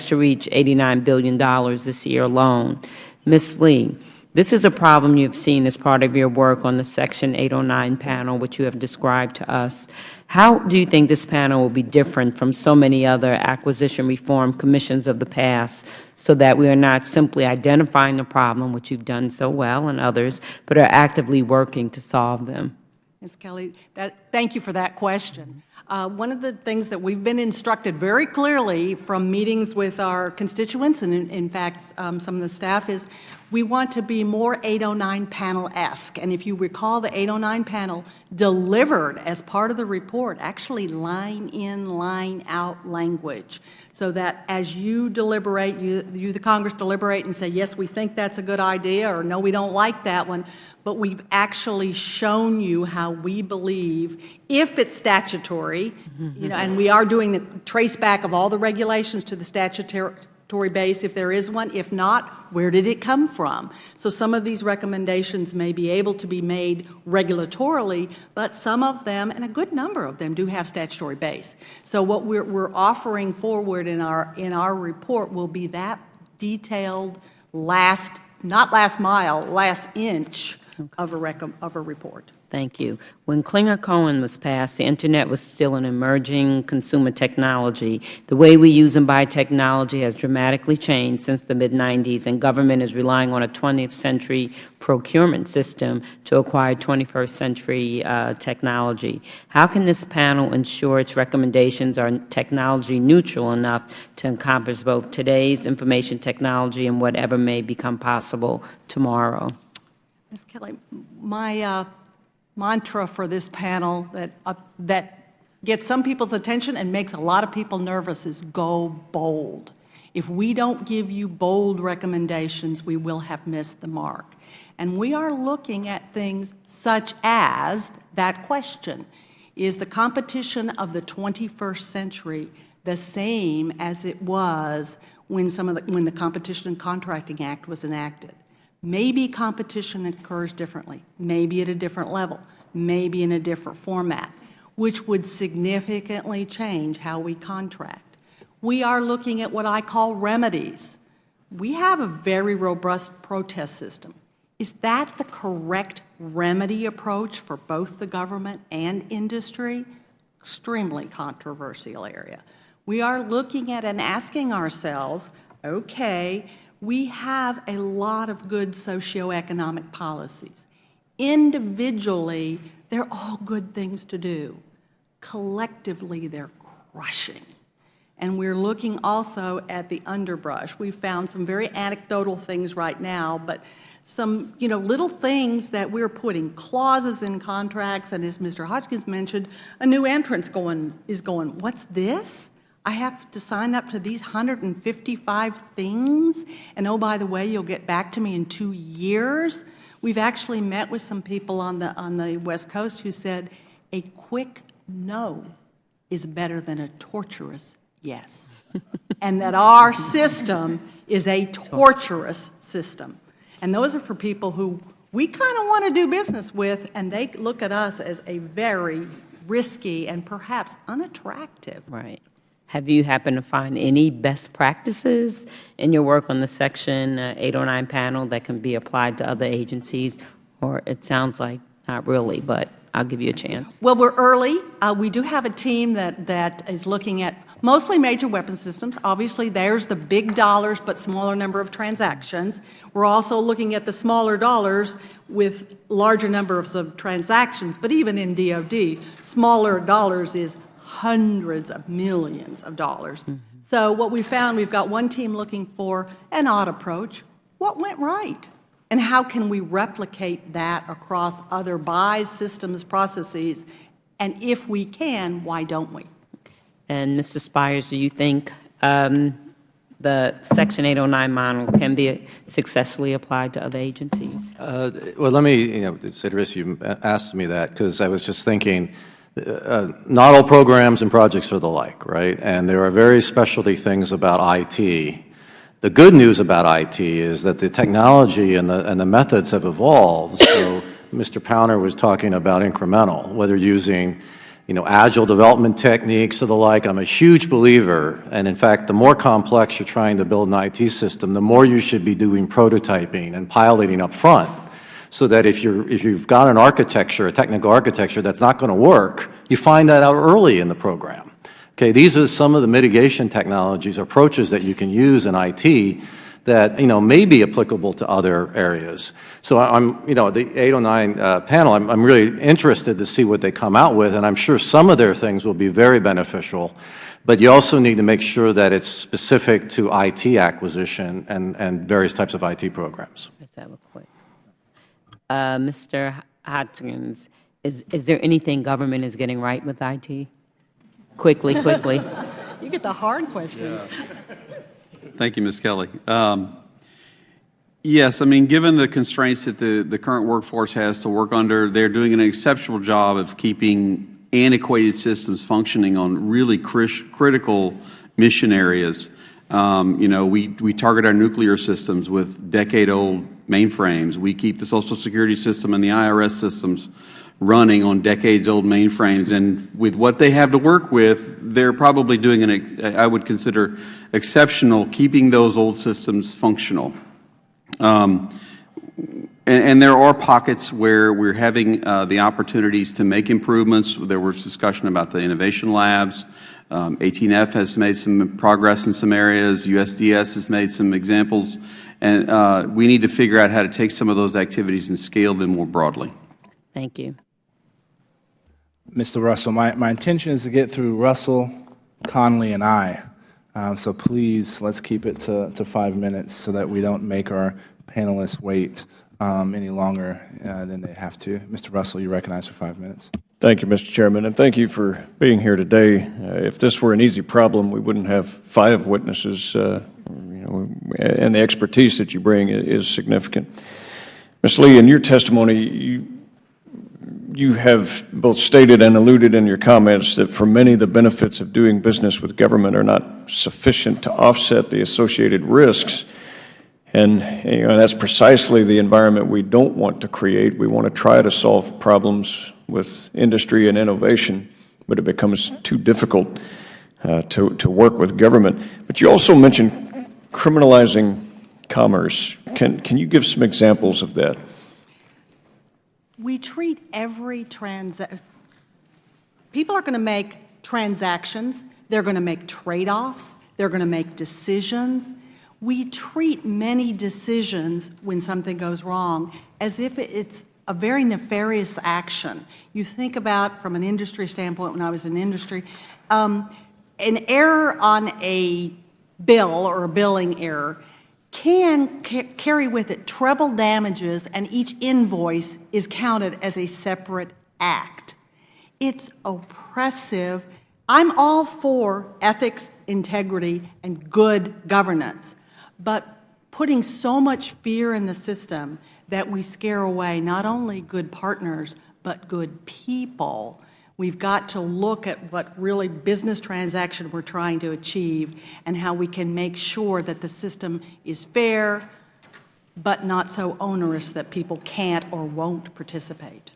to reach $89 billion this year alone. Ms. Lee, this is a problem you have seen as part of your work on the Section 809 panel, which you have described to us. How do you think this panel will be different from so many other acquisition reform commissions of the past, so that we are not simply identifying the problem, which you've done so well, and others, but are actively working to solve them? Ms. Kelly, thank you for that question. One of the things that we've been instructed very clearly from meetings with our constituents, and in fact some of the staff, is we want to be more 809 panel-esque. And if you recall, the 809 panel delivered as part of the report actually line in, line out language, so that as you deliberate, you the Congress deliberate and say, yes, we think that's a good idea, or no, we don't like that one, but we've actually shown you how we believe, if it's statutory, and we are doing the trace back of all the regulations to the statutory base if there is one. If not, where did it come from? So some of these recommendations may be able to be made regulatorily, but some of them, and a good number of them, do have statutory base. So what we're offering forward in our report will be that detailed not last mile, last inch of a report. Thank you. When Klinger-Cohen was passed, the Internet was still an emerging consumer technology. The way we use and buy technology has dramatically changed since the mid-'90s, and government is relying on a 20th century procurement system to acquire 21st century technology. How can this panel ensure its recommendations are technology neutral enough to encompass both today's information technology and whatever may become possible tomorrow? Ms. Kelly, my mantra for this panel that gets some people's attention and makes a lot of people nervous is go bold. If we don't give you bold recommendations, we will have missed the mark. And we are looking at things such as that question: is the competition of the 21st century the same as it was when the Competition and Contracting Act was enacted? Maybe competition occurs differently, maybe at a different level, maybe in a different format, which would significantly change how we contract. We are looking at what I call remedies. We have a very robust protest system. Is that the correct remedy approach for both the government and industry? Extremely controversial area. We are looking at and asking ourselves, okay, we have a lot of good socioeconomic policies. Individually, they're all good things to do. Collectively, they're crushing. And we're looking also at the underbrush. We've found some very anecdotal things right now, but some, little things that we're putting clauses in contracts, and as Mr. Hodgkins mentioned, a new entrant is going, what's this? I have to sign up to these 155 things, and oh, by the way, you'll get back to me in 2 years. We've actually met with some people on the West Coast who said a quick no is better than a torturous yes, and that our system is a torturous system. And those are for people who we kind of want to do business with, and they look at us as a very risky and perhaps unattractive. Right. Have you happened to find any best practices in your work on the Section 809 panel that can be applied to other agencies? Or it sounds like not really, but I'll give you a chance. Well, we're early. We do have a team that is looking at mostly major weapon systems. Obviously, there's the big dollars, but smaller number of transactions. We're also looking at the smaller dollars with larger numbers of transactions. But even in DoD, smaller dollars is hundreds of millions of dollars. Mm-hmm. So what we found, we've got one team looking for an odd approach. What went right? And how can we replicate that across other buys, systems, processes? And if we can, why don't we? And Mr. Spires, do you think the Section 809 model can be successfully applied to other agencies? Well, let me, Idris, you asked me that because I was just thinking, not all programs and projects are the like, right? And there are very specialty things about IT. The good news about IT is that the technology and the methods have evolved. So Mr. Powner was talking about incremental, whether using agile development techniques or the like. I'm a huge believer, and in fact, the more complex you're trying to build an IT system, the more you should be doing prototyping and piloting up front, so that if you've got an architecture, a technical architecture that's not going to work, you find that out early in the program. Okay, these are some of the mitigation technologies, approaches that you can use in IT that may be applicable to other areas. So I'm, the 809 panel, I'm really interested to see what they come out with, and I'm sure some of their things will be very beneficial. But you also need to make sure that it's specific to IT acquisition and various types of IT programs. Let's have a quick. Mr. Hodgkins, is there anything government is getting right with IT? Quickly. You get the hard questions. Yeah. Thank you, Ms. Kelly. Yes, given the constraints that the current workforce has to work under, they're doing an exceptional job of keeping antiquated systems functioning on really critical mission areas. We target our nuclear systems with decade-old mainframes. We keep the Social Security system and the IRS systems running on decades-old mainframes, and with what they have to work with, they're probably doing I would consider exceptional, keeping those old systems functional. And there are pockets where we're having the opportunities to make improvements. There was discussion about the innovation labs. 18F has made some progress in some areas. USDS has made some examples, and we need to figure out how to take some of those activities and scale them more broadly. Thank you. Mr. Russell, my intention is to get through Russell, Conley, and I. So please, let's keep it to 5 minutes so that we don't make our panelists wait any longer than they have to. Mr. Russell, you recognize for 5 minutes. Thank you, Mr. Chairman, and thank you for being here today. If this were an easy problem, we wouldn't have 5 witnesses, and the expertise that you bring is significant. Ms. Lee, in your testimony, you have both stated and alluded in your comments that for many, the benefits of doing business with government are not sufficient to offset the associated risks. And that's precisely the environment we don't want to create. We want to try to solve problems with industry and innovation, but it becomes too difficult to work with government. But you also mentioned criminalizing commerce. Can you give some examples of that? We treat every people are going to make transactions, they're going to make trade-offs, they're going to make decisions. We treat many decisions when something goes wrong as if it's a very nefarious action. You think about, from an industry standpoint, when I was in industry, an error on a bill or a billing error can carry with it treble damages, and each invoice is counted as a separate act. It's oppressive. I'm all for ethics, integrity, and good governance, but putting so much fear in the system that we scare away not only good partners, but good people. We've got to look at what really business transaction we're trying to achieve and how we can make sure that the system is fair, but not so onerous that people can't or won't participate.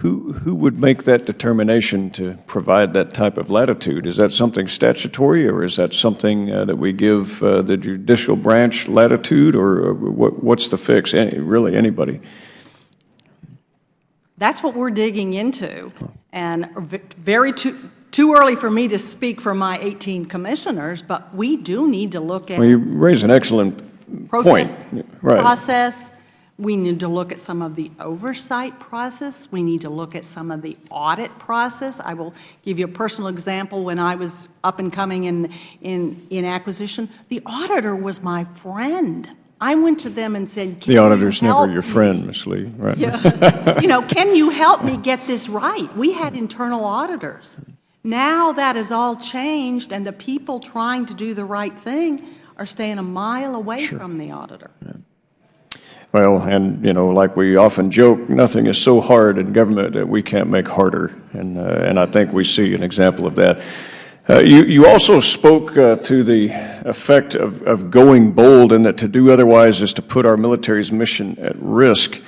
Who would make that determination to provide that type of latitude? Is that something statutory, or is that something that we give the judicial branch latitude, or what's the fix? Really, anybody? That's what we're digging into, and too early for me to speak for my 18 commissioners, but we do need to look at. Well, you raise an excellent point. Right. Process. We need to look at some of the oversight process. We need to look at some of the audit process. I will give you a personal example. When I was up and coming in acquisition, the auditor was my friend. I went to them and said, "Can the auditor's you help never your friend, Ms. Lee, right? Yeah. Can you help me get this right?" We had internal auditors. Now that has all changed, and the people trying to do the right thing are staying a mile away from the auditor. Yeah. Well, and, like we often joke, nothing is so hard in government that we can't make harder, and I think we see an example of that. You also spoke to the effect of going bold, and that to do otherwise is to put our military's mission at risk.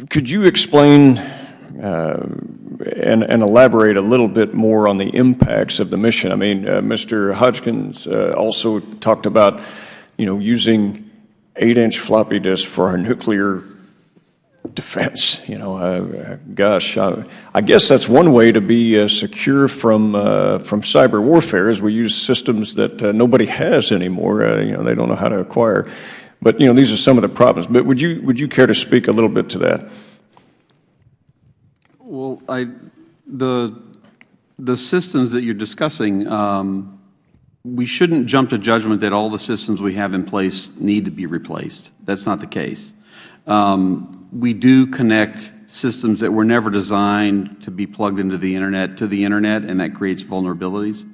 Could you explain and elaborate a little bit more on the impacts of the mission? I mean, Mr. Hodgkins also talked about using 8-inch floppy disks for our nuclear defense. Gosh, I guess that's one way to be secure from cyber warfare, is we use systems that nobody has anymore. They don't know how to acquire. But these are some of the problems. But would you care to speak a little bit to that? Well, the systems that you're discussing. We shouldn't jump to judgment that all the systems we have in place need to be replaced. That's not the case. We do connect systems that were never designed to be plugged into the internet to the internet, and that creates vulnerabilities.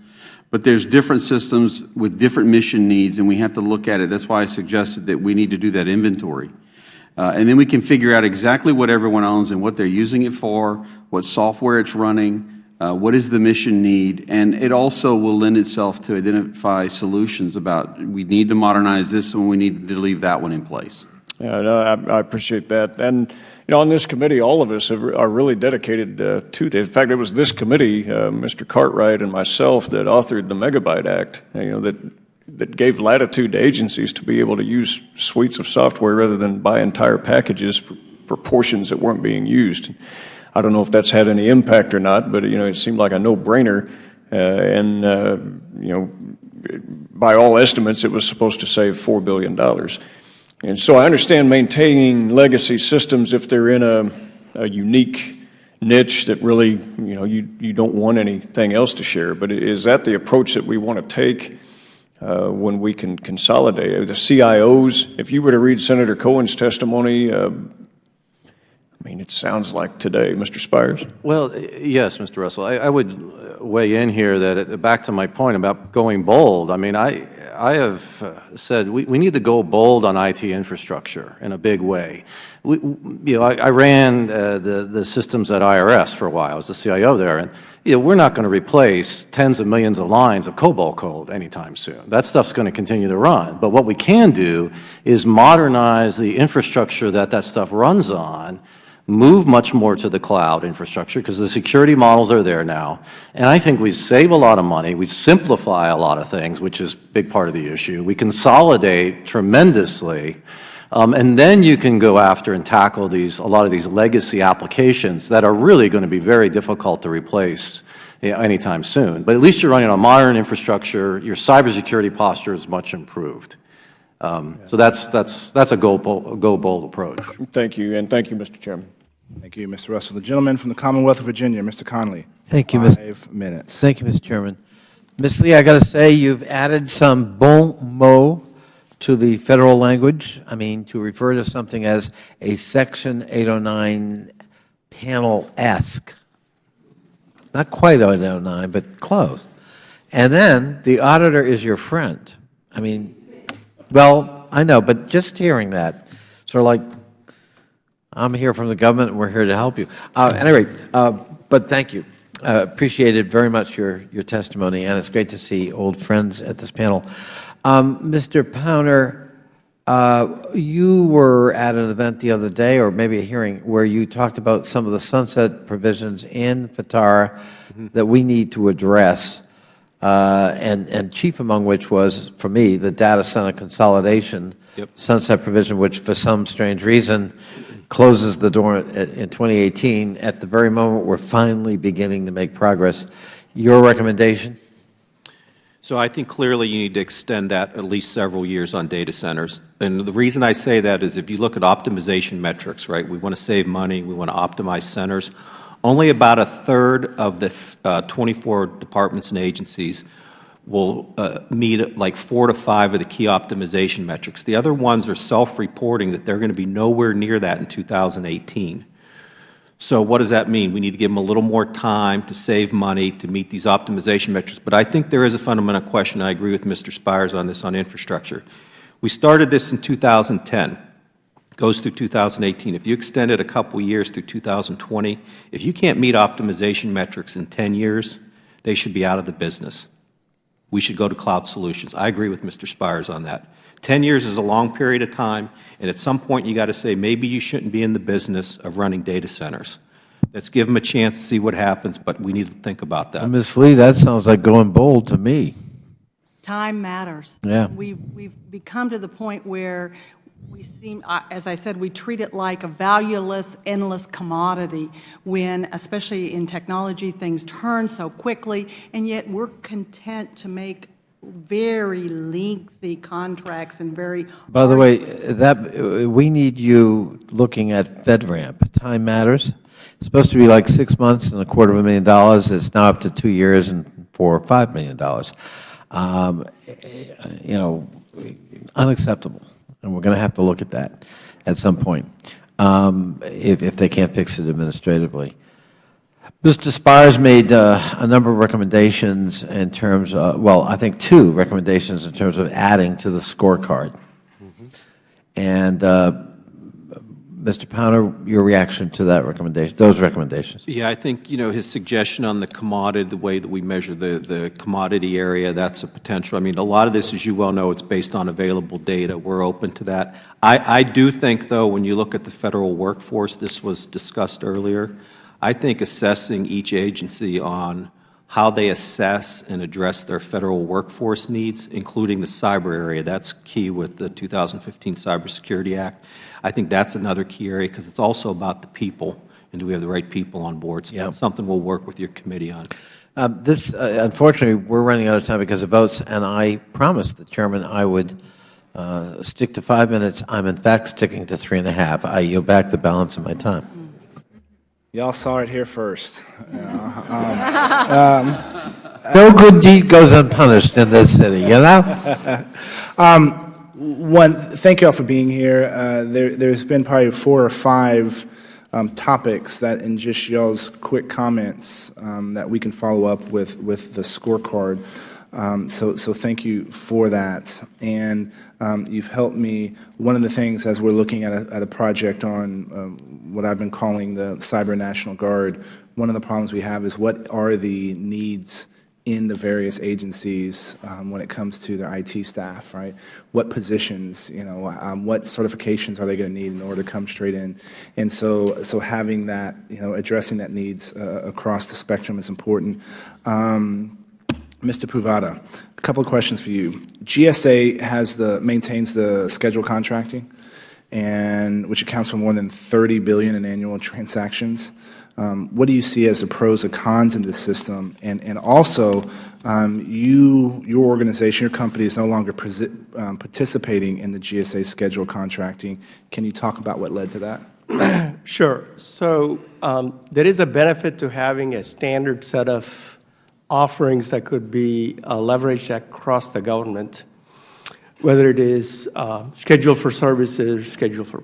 But there's different systems with different mission needs, and we have to look at it. That's why I suggested that we need to do that inventory. And then we can figure out exactly what everyone owns and what they're using it for, what software it's running, what is the mission need, and it also will lend itself to identify solutions about we need to modernize this and we need to leave that one in place. Yeah, no, I appreciate that. And on this committee, all of us are really dedicated to this. In fact, it was this committee, Mr. Cartwright and myself, that authored the Megabyte Act, that gave latitude to agencies to be able to use suites of software rather than buy entire packages for portions that weren't being used. I don't know if that's had any impact or not, but it seemed like a no-brainer, and by all estimates, it was supposed to save $4 billion. And so I understand maintaining legacy systems if they're in a unique niche that really you don't want anything else to share. But is that the approach that we want to take when we can consolidate? The CIOs, if you were to read Senator Cohen's testimony, it sounds like today. Mr. Spires? Well, yes, Mr. Russell. I would weigh in here that, back to my point about going bold, I have said we need to go bold on IT infrastructure in a big way. I ran the systems at IRS for a while. I was the CIO there, and we're not going to replace tens of millions of lines of COBOL code anytime soon. That stuff's going to continue to run. But what we can do is modernize the infrastructure that stuff runs on, move much more to the cloud infrastructure, because the security models are there now. And I think we save a lot of money, we simplify a lot of things, which is a big part of the issue. We consolidate tremendously, and then you can go after and tackle a lot of these legacy applications that are really going to be very difficult to replace anytime soon. But at least you're running on modern infrastructure, your cybersecurity posture is much improved. So that's a go bold approach. Thank you, and thank you, Mr. Chairman. Thank you, Mr. Russell. The gentleman from the Commonwealth of Virginia, Mr. Conley. Thank you, Ms. 5 minutes. Thank you, Mr. Chairman. Ms. Lee, I got to say, you've added some bon mot to the federal language. I mean, to refer to something as a Section 809 panel-esque. Not quite 809, but close. And then the auditor is your friend. I mean, well, I know, but just hearing that, sort of like, I'm here from the government and we're here to help you. Anyway, but thank you. Appreciated very much your testimony, and it's great to see old friends at this panel. Mr. Powner, you were at an event the other day, or maybe a hearing, where you talked about some of the sunset provisions in FTAR that we need to address, and chief among which was, for me, the data center consolidation sunset provision, which for some strange reason closes the door in 2018 at the very moment we're finally beginning to make progress. Your recommendation? So I think clearly you need to extend that at least several years on data centers. And the reason I say that is if you look at optimization metrics, right, we want to save money, we want to optimize centers. Only about a third of the 24 departments and agencies will meet like 4 to 5 of the key optimization metrics. The other ones are self-reporting that they're going to be nowhere near that in 2018. So what does that mean? We need to give them a little more time to save money to meet these optimization metrics. But I think there is a fundamental question. I agree with Mr. Spires on this on infrastructure. We started this in 2010. Goes through 2018. If you extend it a couple years through 2020, if you can't meet optimization metrics in 10 years, they should be out of the business. We should go to cloud solutions. I agree with Mr. Spires on that. 10 years is a long period of time, and at some point you got to say maybe you shouldn't be in the business of running data centers. Let's give them a chance to see what happens, but we need to think about that. Ms. Lee, that sounds like going bold to me. Time matters. Yeah. We've become to the point where we seem, as I said, we treat it like a valueless, endless commodity when, especially in technology, things turn so quickly, and yet we're content to make very lengthy contracts and very... By the way, we need you looking at FedRAMP. Time matters. It's supposed to be like 6 months and $250,000. It's now up to 2 years and $4 or $5 million. You know, unacceptable. And we're going to have to look at that at some point if they can't fix it administratively. Mr. Spires made a number of recommendations in terms of, well, I think 2 recommendations in terms of adding to the scorecard. And Mr. Powner, your reaction to that recommendation, those recommendations? Yeah, I think, you know, his suggestion on the commodity, the way that we measure the commodity area, that's a potential. I mean, a lot of this, as you well know, it's based on available data. We're open to that. I do think, though, when you look at the federal workforce, this was discussed earlier, I think assessing each agency on how they assess and address their federal workforce needs, including the cyber area, that's key with the 2015 Cybersecurity Act. I think that's another key area because it's also about the people, and do we have the right people on board? So that's something we'll work with your committee on. Unfortunately, we're running out of time because of votes, and I promised the chairman I would stick to 5 minutes. I'm in fact sticking to 3.5. I yield back the balance of my time. Y'all saw it here first. No good deed goes unpunished in this city, you know? Thank you all for being here. There's been probably 4 or 5 topics that, in just y'all's quick comments, that we can follow up with the scorecard. So thank you for that. And you've helped me. One of the things, as we're looking at a project on what I've been calling the Cyber National Guard, one of the problems we have is what are the needs in the various agencies when it comes to their IT staff, right? What positions, you know, what certifications are they going to need in order to come straight in? And so having that, you know, addressing that needs across the spectrum is important. Mr. Puvada, a couple of questions for you. GSA maintains the scheduled contracting, and which accounts for more than $30 billion in annual transactions. What do you see as the pros and cons in this system? And also, your organization, your company is no longer participating in the GSA scheduled contracting. Can you talk about what led to that? Sure. So there is a benefit to having a standard set of offerings that could be leveraged across the government, whether it is schedule for services, schedule for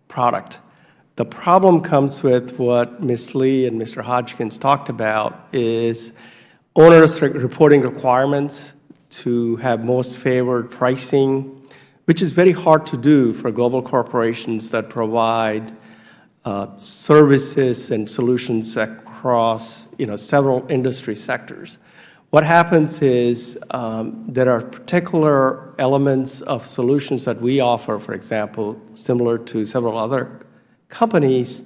product. The problem comes with what Ms. Lee and Mr. Hodgkins talked about is onerous reporting requirements to have most favored pricing, which is very hard to do for global corporations that provide services and solutions across several industry sectors. What happens is there are particular elements of solutions that we offer, for example, similar to several other companies,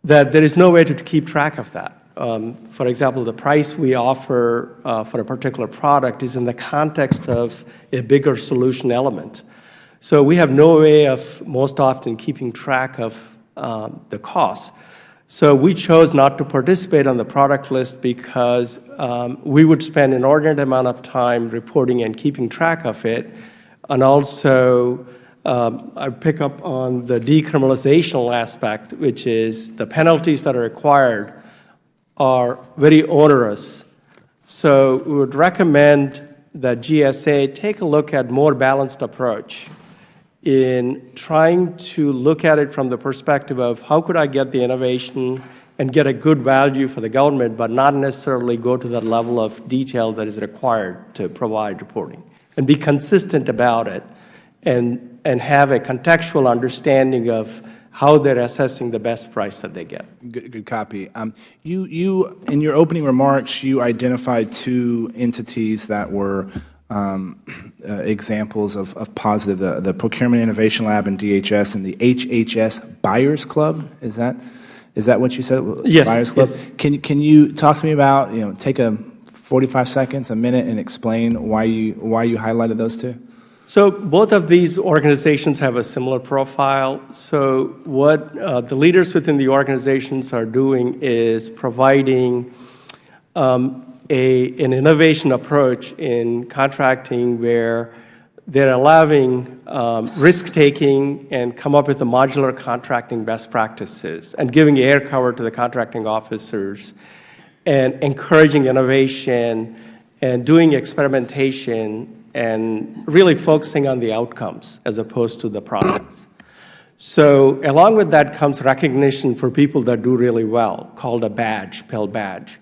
that there is no way to keep track of that. For example, the price we offer for a particular product is in the context of a bigger solution element. So we have no way of most often keeping track of the costs. So we chose not to participate on the product list because we would spend an inordinate amount of time reporting and keeping track of it. And also, I pick up on the decriminalizational aspect, which is the penalties that are required are very onerous. So we would recommend that GSA take a look at more balanced approach in trying to look at it from the perspective of how could I get the innovation and get a good value for the government, but not necessarily go to that level of detail that is required to provide reporting, and be consistent about it and have a contextual understanding of how they're assessing the best price that they get. Good copy. You, in your opening remarks, you identified two entities that were examples of positive, the Procurement Innovation Lab and DHS, and the HHS Buyers Club. Is that what you said? Yes. Buyers Club. Yes. Can you talk to me about, take a 45 seconds, a minute, and explain why you highlighted those two? So both of these organizations have a similar profile. So what the leaders within the organizations are doing is providing an innovation approach in contracting where they're allowing risk-taking and come up with a modular contracting best practices and giving air cover to the contracting officers and encouraging innovation and doing experimentation and really focusing on the outcomes as opposed to the products. So along with that comes recognition for people that do really well, called a badge, Pell badge.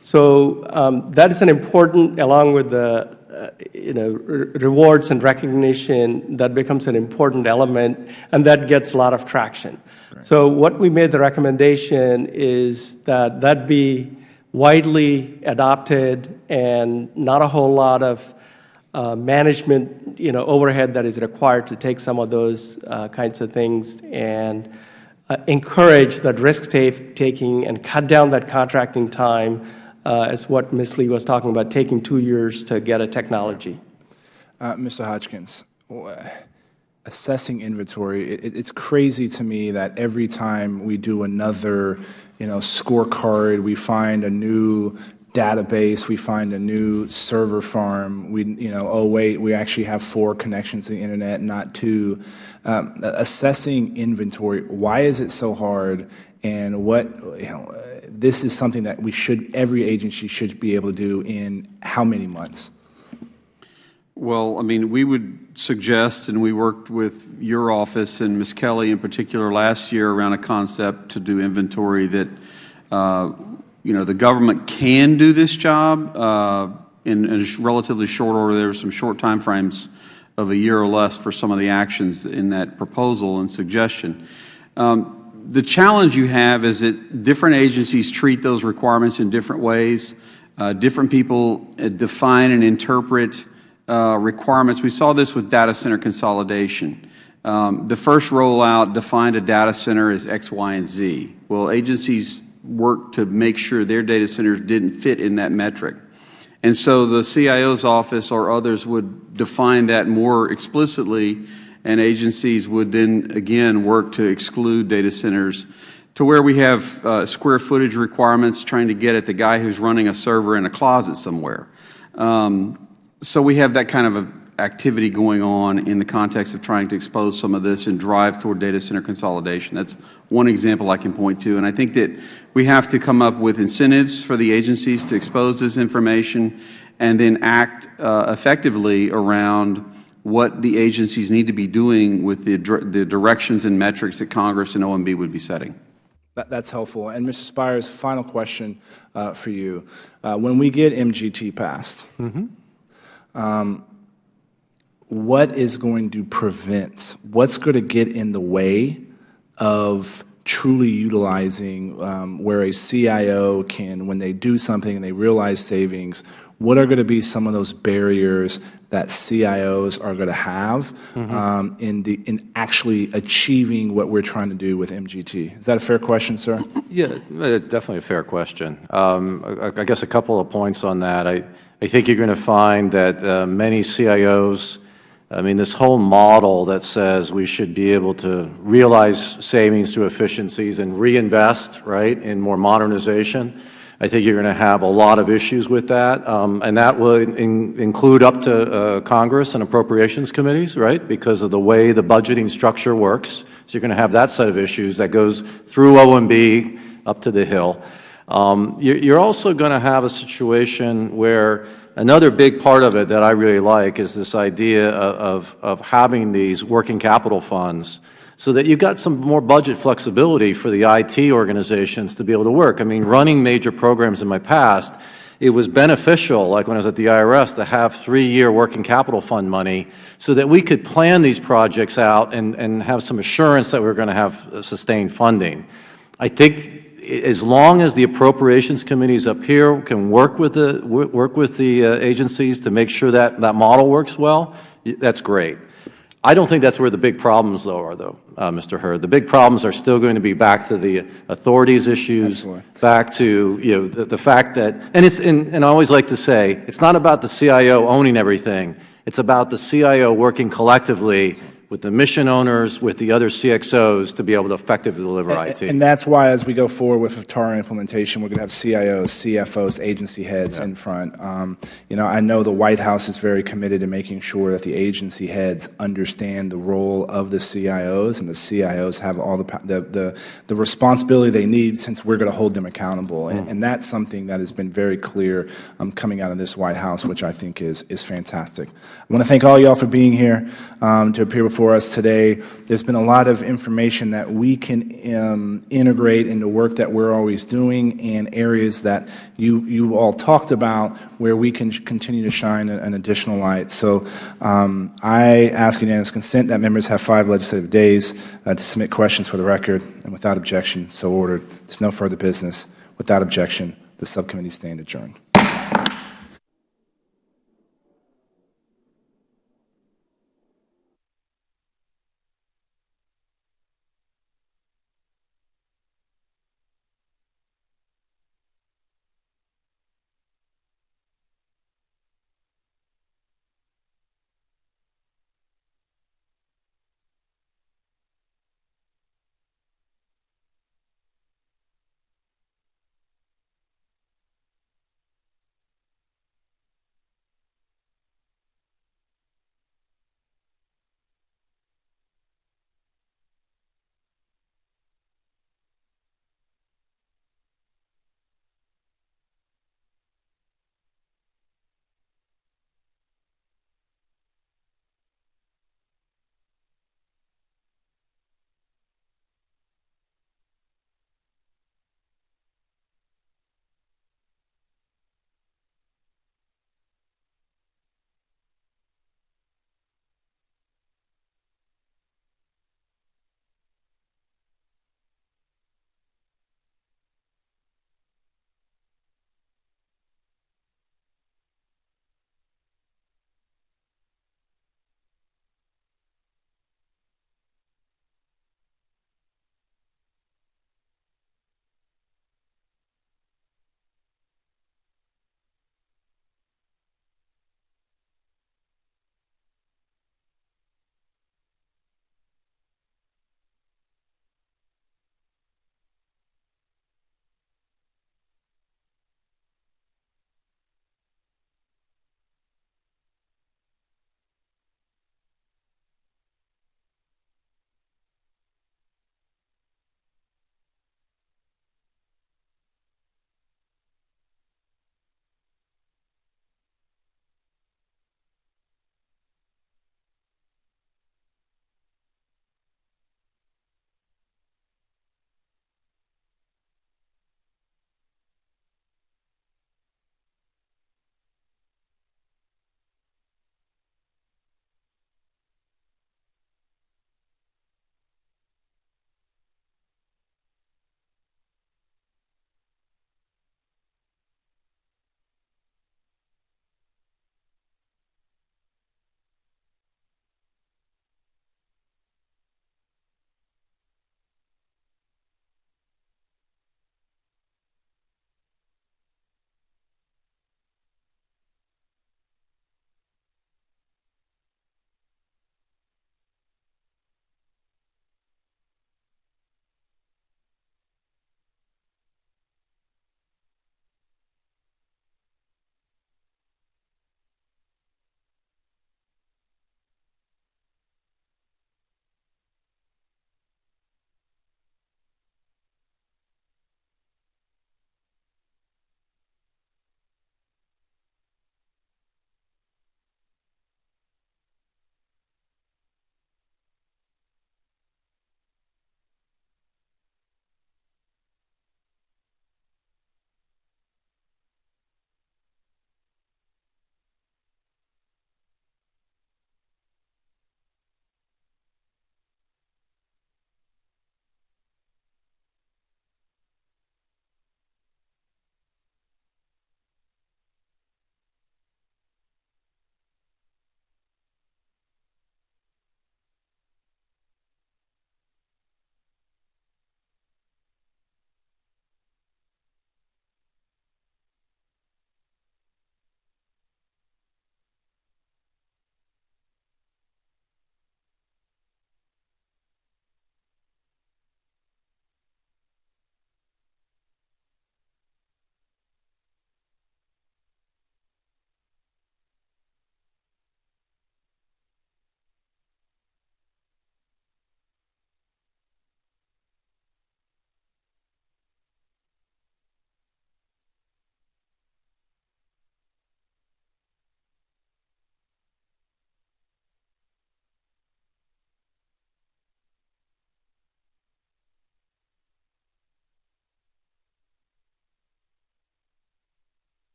So that is an important, along with the rewards and recognition, that becomes an important element, and that gets a lot of traction. Right. So what we made the recommendation is that that be widely adopted and not a whole lot of management, overhead that is required to take some of those kinds of things, and encourage that risk-taking and cut down that contracting time, as what Ms. Lee was talking about, taking 2 years to get a technology. Mr. Hodgkins, assessing inventory, it's crazy to me that every time we do another, scorecard, we find a new database, we find a new server farm, oh wait, we actually have 4 connections to the internet, not 2. Assessing inventory, why is it so hard, and this is something that every agency should be able to do in how many months? Well, I mean, we would suggest, and we worked with your office and Ms. Kelly in particular last year around a concept to do inventory that the government can do this job in a relatively short order. There were some short time frames of a year or less for some of the actions in that proposal and suggestion. The challenge you have is that different agencies treat those requirements in different ways. Different people define and interpret requirements. We saw this with data center consolidation. The first rollout defined a data center as X, Y, and Z. Well, agencies worked to make sure their data centers didn't fit in that metric. And so the CIO's office or others would define that more explicitly, and agencies would then, again, work to exclude data centers to where we have square footage requirements trying to get at the guy who's running a server in a closet somewhere. So we have that kind of activity going on in the context of trying to expose some of this and drive toward data center consolidation. That's one example I can point to. And I think that we have to come up with incentives for the agencies to expose this information and then act effectively around what the agencies need to be doing with the directions and metrics that Congress and OMB would be setting. That's helpful. And Mr. Spires, final question for you. When we get MGT passed, what is going to prevent, what's going to get in the way of truly utilizing where a CIO can, when they do something and they realize savings, what are going to be some of those barriers that CIOs are going to have in actually achieving what we're trying to do with MGT? Is that a fair question, sir? Yeah, it's definitely a fair question. I guess a couple of points on that. I think you're going to find that many CIOs, I mean, this whole model that says we should be able to realize savings through efficiencies and reinvest, right, in more modernization, I think you're going to have a lot of issues with that, and that would include up to Congress and appropriations committees, right, because of the way the budgeting structure works. So you're going to have that set of issues that goes through OMB up to the Hill. You're also going to have a situation where another big part of it that I really like is this idea of having these working capital funds so that you've got some more budget flexibility for the IT organizations to be able to work. I mean, running major programs in my past, it was beneficial, like when I was at the IRS, to have 3-year working capital fund money so that we could plan these projects out and have some assurance that we're going to have sustained funding. I think as long as the appropriations committees up here can work with the agencies to make sure that that model works well, that's great. I don't think that's where the big problems, though, are, Mr. Hurd. The big problems are still going to be back to the authorities issues, back to the fact that, and I always like to say, it's not about the CIO owning everything. It's about the CIO working collectively with the mission owners, with the other CXOs to be able to effectively deliver IT. And that's why as we go forward with FTARA implementation, we're going to have CIOs, CFOs, agency heads in front. I know the White House is very committed to making sure that the agency heads understand the role of the CIOs, and the CIOs have all the responsibility they need since we're going to hold them accountable. And that's something that has been very clear coming out of this White House, which I think is fantastic. I want to thank all y'all for being here to appear before us today. There's been a lot of information that we can integrate into work that we're always doing and areas that you all talked about where we can continue to shine an additional light. So I ask unanimous consent that members have 5 legislative days to submit questions for the record, and without objection, so ordered. There's no further business. Without objection, the subcommittee stand adjourned.